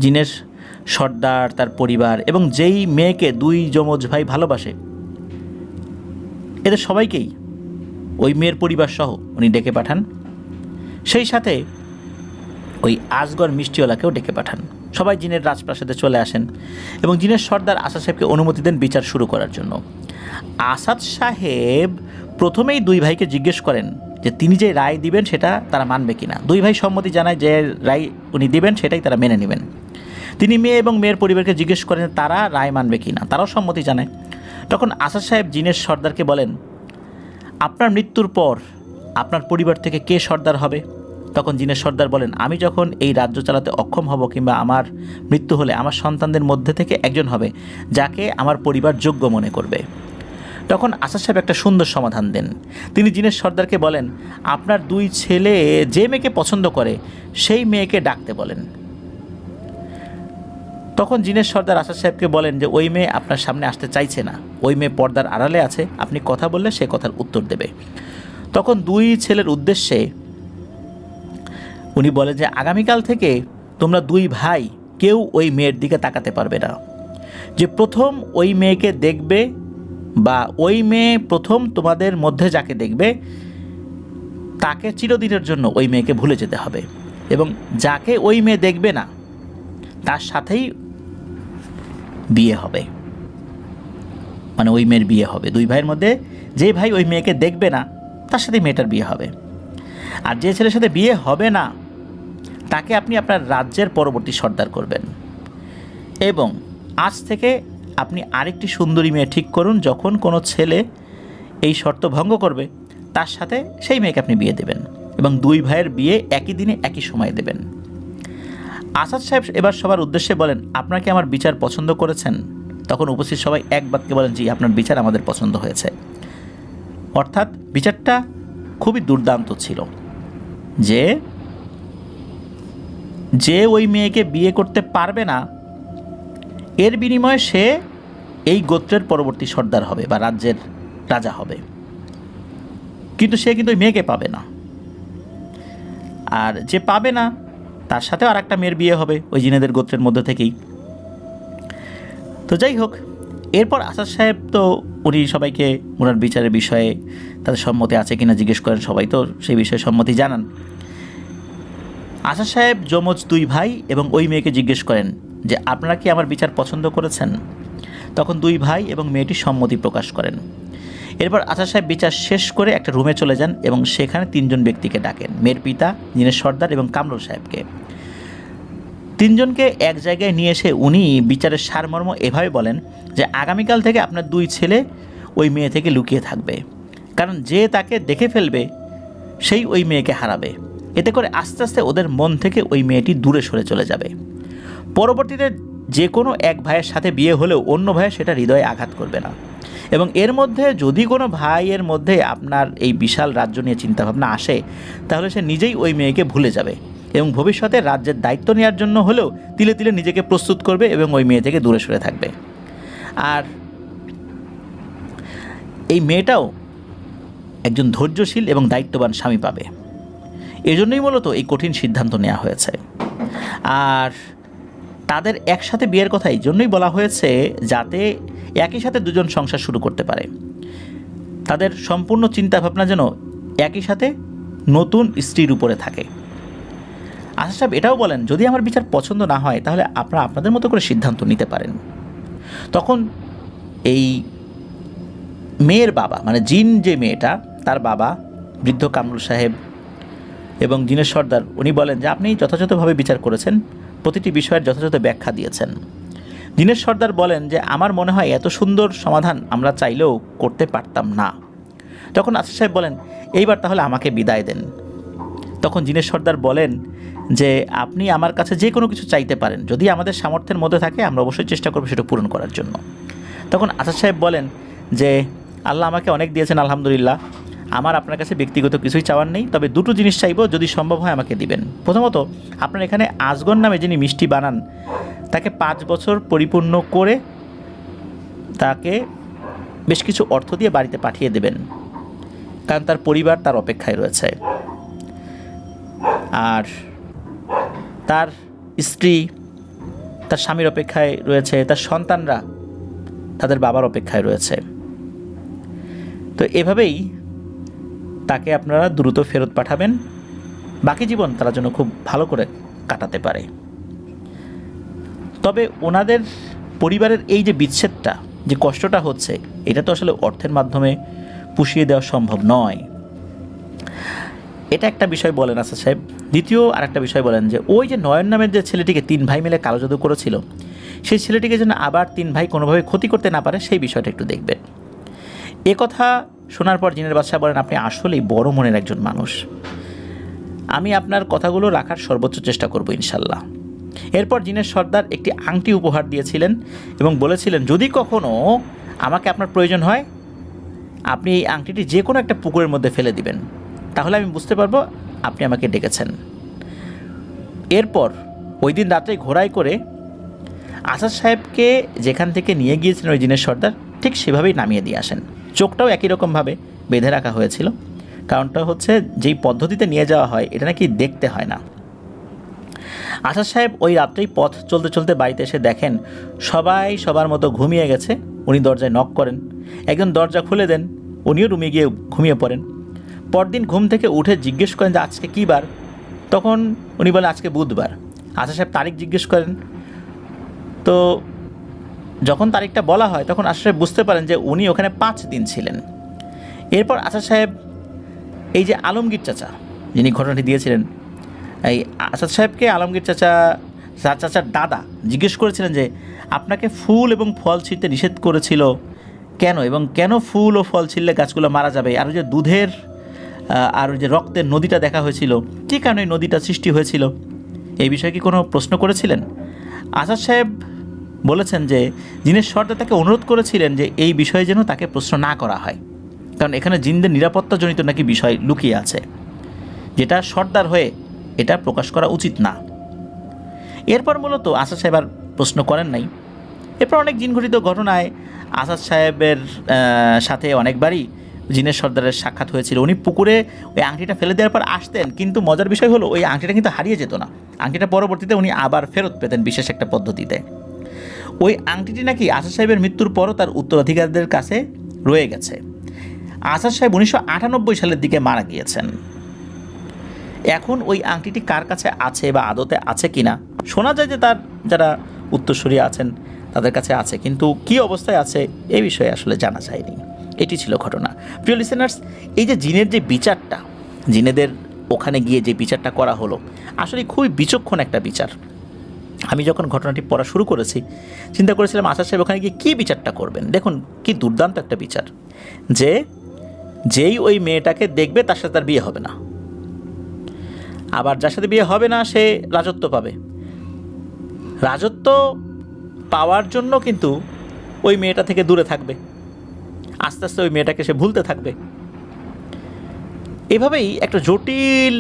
Speaker 2: জিনের সর্দার, তার পরিবার এবং যেই মেয়েকে 2 যমজ ভাই ভালোবাসে এদের সবাইকেই ওই মেয়ের পরিবার সহ উনি ডেকে পাঠান। সেই সাথে ওই আজগর মিষ্টিওয়ালাকেও ডেকে পাঠান। সবাই জিনের রাজপ্রাসাদে চলে আসেন এবং জিনের সর্দার আসাদ সাহেবকে অনুমতি দেন বিচার শুরু করার জন্য। আসাদ সাহেব প্রথমেই 2 ভাইকে জিজ্ঞেস করেন যে তিনি যে রায় দিবেন সেটা তারা মানবে কিনা। 2 ভাই সম্মতি জানায় যে রায় উনি দিবেন সেটাই তারা মেনে নেবেন। তিনি মেয়ে এবং মেয়ের পরিবারকে জিজ্ঞেস করেন তারা রায় মানবে কিনা, তারাও সম্মতি জানায়। তখন আসাদ সাহেব জিনের সর্দারকে বলেন, আপনার মৃত্যুর পর আপনার পরিবার থেকে কে সর্দার হবে? তখন জিনের সর্দার বলেন, আমি যখন এই রাজ্য চালাতে অক্ষম হব কিংবা আমার মৃত্যু হলে আমার সন্তানদের মধ্যে থেকে একজন হবে যাকে আমার পরিবার যোগ্য মনে করবে। তখন আসাদ সাহেব একটা সুন্দর সমাধান দেন। তিনি জিনের সর্দারকে বলেন, আপনার 2 ছেলে যে মেয়েকে পছন্দ করে সেই মেয়েকে ডাকতে বলেন। তখন জিনের সর্দার আসাদ সাহেবকে বলেন যে ওই মেয়ে আপনার সামনে আসতে চাইছে না, ওই মেয়ে পর্দার আড়ালে আছে, আপনি কথা বললে সে কথার উত্তর দেবে। তখন 2 ছেলের উদ্দেশ্যে উনি বলেন যে আগামীকাল থেকে তোমরা 2 ভাই কেউ ওই মেয়ের দিকে তাকাতে পারবে না। যে প্রথম ওই মেয়েকে দেখবে বা ওই মেয়ে প্রথম তোমাদের মধ্যে যাকে দেখবে তাকে চিরদিনের জন্য ওই মেয়েকে ভুলে যেতে হবে এবং যাকে ওই মেয়ে দেখবে না তার সাথেই বিয়ে হবে, মানে ওই মেয়ের বিয়ে হবে। 2 ভাইয়ের মধ্যে যে ভাই ওই মেয়েকে দেখবে না তার সাথে মেয়েটার বিয়ে হবে, আর যে ছেলের সাথে বিয়ে হবে না তাকে আপনি আপনার রাজ্যের পরবর্তী সর্দার করবেন। এবং আজ থেকে আপনি আরেকটি সুন্দরী মেয়ে ঠিক করুন, যখন কোনো ছেলে এই শর্ত ভঙ্গ করবে তার সাথে সেই মেয়েকে আপনি বিয়ে দেবেন এবং 2 ভাইয়ের বিয়ে একই দিনে একই সময়ে দেবেন। আসাদ সাহেব এবার সবার উদ্দেশ্যে বলেন, আপনারা কি আমার বিচার পছন্দ করেছেন? তখন উপস্থিত সবাই এক বাক্যে বলেন, জি, আপনার বিচার আমাদের পছন্দ হয়েছে। অর্থাৎ বিচারটা খুবই দুর্দান্ত ছিল যে যে ওই মেয়েকে বিয়ে করতে পারবে না এর বিনিময়ে সে এই গোত্রের পরবর্তী সর্দার হবে বা রাজ্যের রাজা হবে, কিন্তু সে কিন্তু ওই মেয়েকে পাবে না। আর যে পাবে না তার সাথেও আর একটা মেয়ের বিয়ে হবে ওই জিনেদের গোত্রের মধ্যে থেকেই। তো যাই হোক, এরপর আসাদ সাহেব তো উনি সবাইকে ওনার বিচারের বিষয়ে তাদের সম্মতি আছে কিনা জিজ্ঞেস করেন, সবাই তো সেই বিষয়ে সম্মতি জানান। আসাদ সাহেব যমজ 2 ভাই এবং ওই মেয়েকে জিজ্ঞেস করেন যে আপনারা কি আমার বিচার পছন্দ করেছেন? তখন 2 ভাই এবং মেয়েটি সম্মতি প্রকাশ করেন। এরপর আসাদ সাহেব বিচার শেষ করে একটা রুমে চলে যান এবং সেখানে 3 জন ব্যক্তিকে ডাকেন, মেয়ের পিতা, জিনের সর্দার এবং কামরুল সাহেবকে। 3 জনকে এক জায়গায় নিয়ে এসে উনি বিচারের সারমর্ম এভাবে বলেন যে আগামীকাল থেকে আপনার 2 ছেলে ওই মেয়ে থেকে লুকিয়ে থাকবে, কারণ যে তাকে দেখে ফেলবে সেই ওই মেয়েকে হারাবে। এতে করে আস্তে আস্তে ওদের মন থেকে ওই মেয়েটি দূরে সরে চলে যাবে। পরবর্তীতে যে কোনো এক ভাইয়ের সাথে বিয়ে হলেও অন্য ভাইয়ের সেটা হৃদয়ে আঘাত করবে না, এবং এর মধ্যে যদি কোনো ভাইয়ের মধ্যে আপনার এই বিশাল রাজ্য নিয়ে চিন্তাভাবনা আসে তাহলে সে নিজেই ওই মেয়েকে ভুলে যাবে এবং ভবিষ্যতে রাজ্যের দায়িত্ব নেওয়ার জন্য হলেও তিলে তিলে নিজেকে প্রস্তুত করবে এবং ওই মেয়ে থেকে দূরে সরে থাকবে। আর এই মেয়েটাও একজন ধৈর্যশীল এবং দায়িত্ববান স্বামী পাবে। এজন্যই মূলত এই কঠিন সিদ্ধান্ত নেওয়া হয়েছে। আর তাদের একসাথে বিয়ের কথা এই জন্যই বলা হয়েছে যাতে একই সাথে 2 জন সংসার শুরু করতে পারে। তাদের সম্পূর্ণ চিন্তাভাবনা যেন একই সাথে নতুন স্ত্রীর উপরে থাকে। আসাদ সাহেব এটাও বলেন যদি আমার বিচার পছন্দ না হয় তাহলে আপনারা আপনাদের মতো করে সিদ্ধান্ত নিতে পারেন। তখন এই মেয়ের বাবা, মানে জিন যে মেয়েটা, তার বাবা বৃদ্ধ কামরুল সাহেব এবং জিনের সর্দার, উনি বলেন যে আপনি যথাযথভাবে বিচার করেছেন, প্রতিটি বিষয়ের যথাযথ ব্যাখ্যা দিয়েছেন। জিনের সর্দার বলেন যে আমার মনে হয় এত সুন্দর সমাধান আমরা চাইলেও করতে পারতাম না। তখন আসাদ সাহেব বলেন এইবার তাহলে আমাকে বিদায় দেন। তখন জিনের সর্দার বলেন যে আপনি আমার কাছে যে কোনো কিছু চাইতে পারেন, যদি আমাদের সামর্থ্যের মধ্যে থাকে আমরা অবশ্যই চেষ্টা করব সেটা পূরণ করার জন্য। তখন আসাদ সাহেব বলেন যে আল্লাহ আমাকে অনেক দিয়েছেন, আলহামদুলিল্লাহ, আমার আপনার কাছে ব্যক্তিগত কিছুই চাওয়ার নেই, তবে 2টো জিনিস চাইবো, যদি সম্ভব হয় আমাকে দিবেন। প্রথমত আপনার এখানে আজগর নামে যিনি মিষ্টি বানান তাকে 5 বছর পরিপূর্ণ করে তাকে বেশ কিছু অর্থ দিয়ে বাড়িতে পাঠিয়ে দেবেন, কারণ তার পরিবার তার অপেক্ষায় রয়েছে। আর তার স্ত্রী তার স্বামীর অপেক্ষায় রয়েছে, তার সন্তানরা তাদের বাবার অপেক্ষায় রয়েছে। তো এভাবেই তাকে আপনারা দ্রুত ফেরত পাঠাবেন, বাকি জীবন তারা যেন খুব ভালো করে কাটাতে পারে। তবে ওনাদের পরিবারের এই যে বিচ্ছেদটা, যে কষ্টটা হচ্ছে, এটা তো আসলে অর্থের মাধ্যমে পুষিয়ে দেওয়া সম্ভব নয়। এটা একটা বিষয় বলেন আসাদ সাহেব। দ্বিতীয় আর একটা বিষয় বলেন যে ওই যে নয়ন নামের যে ছেলেটিকে 3 ভাই মিলে কালো জাদু করেছিল, সেই ছেলেটিকে যেন আবার 3 ভাই কোনোভাবে ক্ষতি করতে না পারে সেই বিষয়টা একটু দেখবেন। এ কথা শোনার পর জিনের বাদশাহ বলেন আপনি আসলেই বড় মনের একজন মানুষ, আমি আপনার কথাগুলো রাখার সর্বোচ্চ চেষ্টা করব ইনশাল্লাহ। এরপর জিনের সর্দার একটি আংটি উপহার দিয়েছিলেন এবং বলেছিলেন যদি কখনো আমাকে আপনার প্রয়োজন হয় আপনি এই আংটিটি যে কোনো একটা পুকুরের মধ্যে ফেলে দিবেন, তাহলে আমি বুঝতে পারবো আপনি আমাকে ডেকেছেন। এরপর ওই দিন রাত্রে ঘোড়ায় করে আসাদ সাহেবকে যেখান থেকে নিয়ে গিয়েছিলেন ওই জিনের সর্দার ঠিক সেভাবেই নামিয়ে দিয়ে আসেন। চোখটাও একই রকমভাবে বেঁধে রাখা হয়েছিল, কারণটা হচ্ছে যেই পদ্ধতিতে নিয়ে যাওয়া হয় এটা নাকি দেখতে হয় না। আসাদ সাহেব ওই রাত্রেই পথ চলতে চলতে বাড়িতে এসে দেখেন সবাই সবার মতো ঘুমিয়ে গেছে। উনি দরজায় নক করেন, একজন দরজা খুলে দেন, উনিও রুমে গিয়ে ঘুমিয়ে পড়েন। পরদিন ঘুম থেকে উঠে জিজ্ঞেস করেন যে আজকে কী বার, তখন উনি বলেন আজকে বুধবার। আসাদ সাহেব তারিখ জিজ্ঞেস করেন, তো যখন তারিখটা বলা হয় তখন আসাদ সাহেব বুঝতে পারেন যে উনি ওখানে 5 দিন ছিলেন। এরপর আসাদ সাহেব এই যে আলমগীর চাচা যিনি ঘটনাটি দিয়েছিলেন, এই আসাদ সাহেবকে আলমগীর চাচার দাদা জিজ্ঞেস করেছিলেন যে আপনাকে ফুল এবং ফল ছিঁড়তে নিষেধ করেছিল কেন, এবং কেন ফুল ও ফল ছিঁড়লে গাছগুলো মারা যাবে, আর ওই যে দুধের আর ওই যে রক্তের নদীটা দেখা হয়েছিল, কী কারণে নদীটা সৃষ্টি হয়েছিল, এই বিষয়ে কি কোনো প্রশ্ন করেছিলেন? আসাদ সাহেব বলেছেন যে জিনের সর্দার তাকে অনুরোধ করেছিলেন যে এই বিষয়ে যেন তাকে প্রশ্ন না করা হয়, কারণ এখানে জিনদের নিরাপত্তাজনিত নাকি বিষয় লুকিয়ে আছে, যেটা সর্দার হয়ে এটা প্রকাশ করা উচিত না। এরপর মূলত আসাদ সাহেব আর প্রশ্ন করেন নাই। এরপর অনেক জিনঘটিত ঘটনায় আসাদ সাহেবের সাথে অনেকবারই জিনের সর্দারের সাক্ষাৎ হয়েছিল। উনি পুকুরে ওই আংটিটা ফেলে দেওয়ার পর আসতেন, কিন্তু মজার বিষয় হলো ওই আংটিটা কিন্তু হারিয়ে যেত না, আংটিটা পরবর্তীতে উনি আবার ফেরত পেতেন বিশেষ একটা পদ্ধতিতে। ওই আংটিটি নাকি আসাদ সাহেবের মৃত্যুর পরও তার উত্তরাধিকারীদের কাছে রয়ে গেছে। আসাদ সাহেব 1998 সালের দিকে মারা গিয়েছেন। এখন ওই আংটিটি কার কাছে আছে বা আদতে আছে কিনা, শোনা যায় যে তার যারা উত্তরসূরি আছেন তাদের কাছে আছে, কিন্তু কি অবস্থায় আছে এই বিষয়ে আসলে জানা যায়নি। এটি ছিল ঘটনা। প্রিয় লিসেনার্স, এই যে জিনের যে বিচারটা, জিনেদের ওখানে গিয়ে যে বিচারটা করা হলো, আসলে খুবই বিচক্ষণ একটা বিচার। আমি যখন ঘটনাটি পড়া শুরু করেছি চিন্তা করেছিলাম আসাদ সাহেব ওখানে গিয়ে কী বিচারটা করবেন। দেখুন কি দুর্দান্ত একটা বিচার, যে যেই ওই মেয়েটাকে দেখবে তার সাথে তার বিয়ে হবে না, আবার যার সাথে বিয়ে হবে না সে রাজত্ব পাবে। রাজত্ব পাওয়ার জন্য কিন্তু ওই মেয়েটা থেকে দূরে থাকবে, আস্তে আস্তে ওই মেয়েটাকে সে ভুলতে থাকবে। এভাবেই একটা জটিল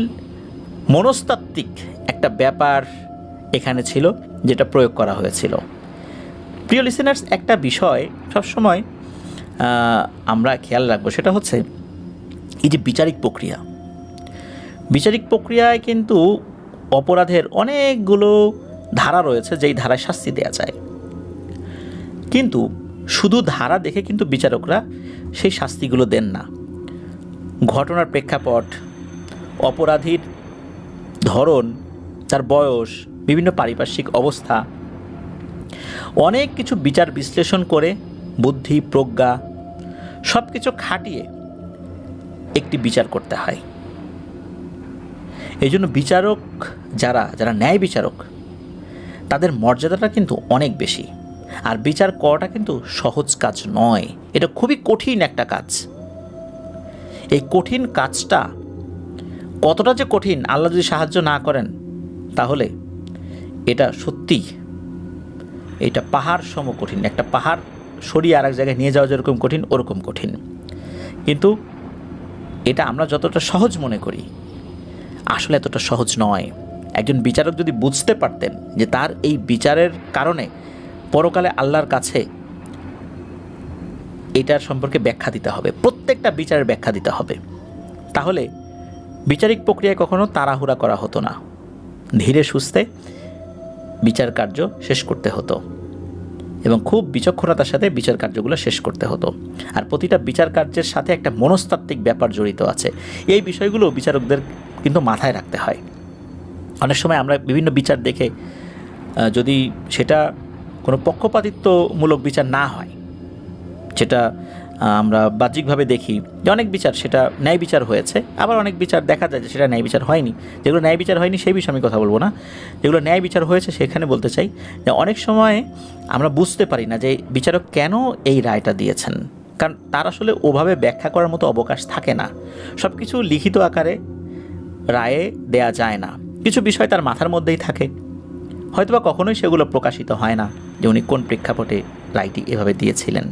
Speaker 2: মনস্তাত্ত্বিক একটা ব্যাপার এখানে ছিল, যেটা প্রয়োগ করা হয়েছিল। প্রিয় লিসেনার্স, একটা বিষয় সবসময় আমরা খেয়াল রাখবো, সেটা হচ্ছে এই যে বিচারিক প্রক্রিয়া। বিচারিক প্রক্রিয়ায় কিন্তু অপরাধের অনেকগুলো ধারা রয়েছে, যেই ধারায় শাস্তি দেওয়া যায়, কিন্তু শুধু ধারা দেখে কিন্তু বিচারকরা সেই শাস্তিগুলো দেন না। ঘটনার প্রেক্ষাপট, অপরাধীর ধরন, তার বয়স, বিভিন্ন পারিপার্শ্বিক অবস্থা, অনেক কিছু বিচার বিশ্লেষণ করে বুদ্ধি, প্রজ্ঞা সব কিছু খাটিয়ে একটি বিচার করতে হয়। এই জন্য বিচারক যারা ন্যায় বিচারক, তাদের মর্যাদাটা কিন্তু অনেক বেশি। আর বিচার করাটা কিন্তু সহজ কাজ নয়, এটা খুবই কঠিন একটা কাজ। এই কঠিন কাজটা কতটা যে কঠিন, আল্লাহ যদি সাহায্য না করেন তাহলে এটা সত্যি, এটা পাহাড় সম কঠিন। একটা পাহাড় সরিয়ে আর এক জায়গায় নিয়ে যাওয়া যেরকম কঠিন, ওরকম কঠিন। কিন্তু এটা আমরা যতটা সহজ মনে করি, আসলে এতটা সহজ নয়। একজন বিচারক যদি বুঝতে পারতেন যে তার এই বিচারের কারণে পরকালে আল্লাহর কাছে এটার সম্পর্কে ব্যাখ্যা দিতে হবে, প্রত্যেকটা বিচারের ব্যাখ্যা দিতে হবে, তাহলে বিচারিক প্রক্রিয়ায় কখনো তাড়াহুড়া করা হতো না, ধীরে সুস্থে বিচার কার্য শেষ করতে হতো এবং খুব বিচক্ষণতার সাথে বিচার কার্যগুলো শেষ করতে হতো। আর প্রতিটা বিচার কার্যের সাথে একটা মনস্তাত্ত্বিক ব্যাপার জড়িত আছে। এই বিষয়গুলো বিচারকদের কিন্তু মাথায় রাখতে হয়। অনেক সময় আমরা বিভিন্ন বিচার দেখে যদি সেটা কোনো পক্ষপাতিত্বমূলক বিচার না হয়, যেটা আমরা বাহ্যিকভাবে দেখি যে অনেক বিচার সেটা ন্যায় বিচার হয়েছে, আবার অনেক বিচার দেখা যায় যে সেটা ন্যায় বিচার হয়নি। যেগুলো ন্যায় বিচার হয়নি সেই বিষয়ে আমি কথা বলবো না, যেগুলো ন্যায় বিচার হয়েছে সেখানে বলতে চাই যে অনেক সময় আমরা বুঝতে পারি না যে বিচারক কেন এই রায়টা দিয়েছেন, কারণ তার আসলে ওভাবে ব্যাখ্যা করার মতো অবকাশ থাকে না। সব কিছু লিখিত আকারে রায়ে দেয়া যায় না, কিছু বিষয় তার মাথার মধ্যেই থাকে, হয়তোবা কখনোই সেগুলো প্রকাশিত হয় না যে উনি কোন প্রেক্ষাপটে রায়টি এভাবে দিয়েছিলেন।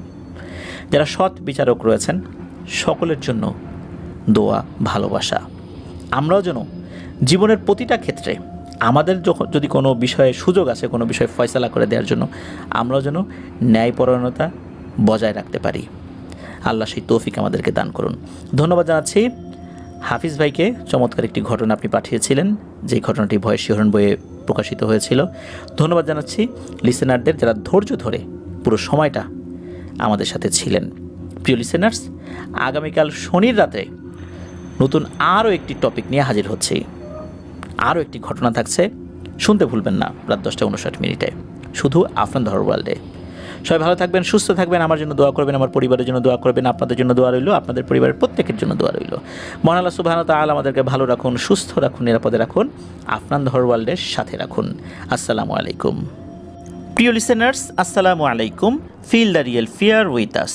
Speaker 2: যারা সৎ বিচারক রয়েছেন সকলের জন্য দোয়া, ভালোবাসা। আমরাও যেন জীবনের প্রতিটা ক্ষেত্রে আমাদের যদি কোনো বিষয়ে সুযোগ আছে, কোনো বিষয় ফয়সালা করে দেওয়ার জন্য, আমরাও যেন ন্যায়পরায়ণতা বজায় রাখতে পারি। আল্লাহ সেই তৌফিক আমাদেরকে দান করুন। ধন্যবাদ জানাচ্ছি হাফিজ ভাইকে, চমৎকার একটি ঘটনা আপনি পাঠিয়েছিলেন, যেই ঘটনাটি ভয়ের শিহরণ বইয়ে প্রকাশিত হয়েছিল। ধন্যবাদ জানাচ্ছি লিসেনারদের যারা ধৈর্য ধরে পুরো সময়টা আমাদের সাথে ছিলেন। প্রিয় লিসেনার্স, আগামীকাল শনির রাতে নতুন আরও একটি টপিক নিয়ে হাজির হচ্ছি। আরও একটি ঘটনা থাকছে, শুনতে ভুলবেন না রাত 10:59 শুধু আফনান ধর ওয়ার্ল্ডে। সবাই ভালো থাকবেন, সুস্থ থাকবেন, আমার জন্য দোয়া করবেন, আমার পরিবারের জন্য দোয়া করবেন, আপনাদের জন্য দোয়া রইল, আপনাদের পরিবারের প্রত্যেকের জন্য দোয়া রইল। মহান আল্লাহ সুবহানাহু ওয়া তাআলা আমাদেরকে ভালো রাখুন, সুস্থ রাখুন, নিরাপদে রাখুন, আফনান ধর ওয়ার্ল্ডের সাথে রাখুন। আসসালামু আলাইকুম। প্রিয় লিসেনার্স, আসসালামু আলাইকুম। Feel the real fear with us.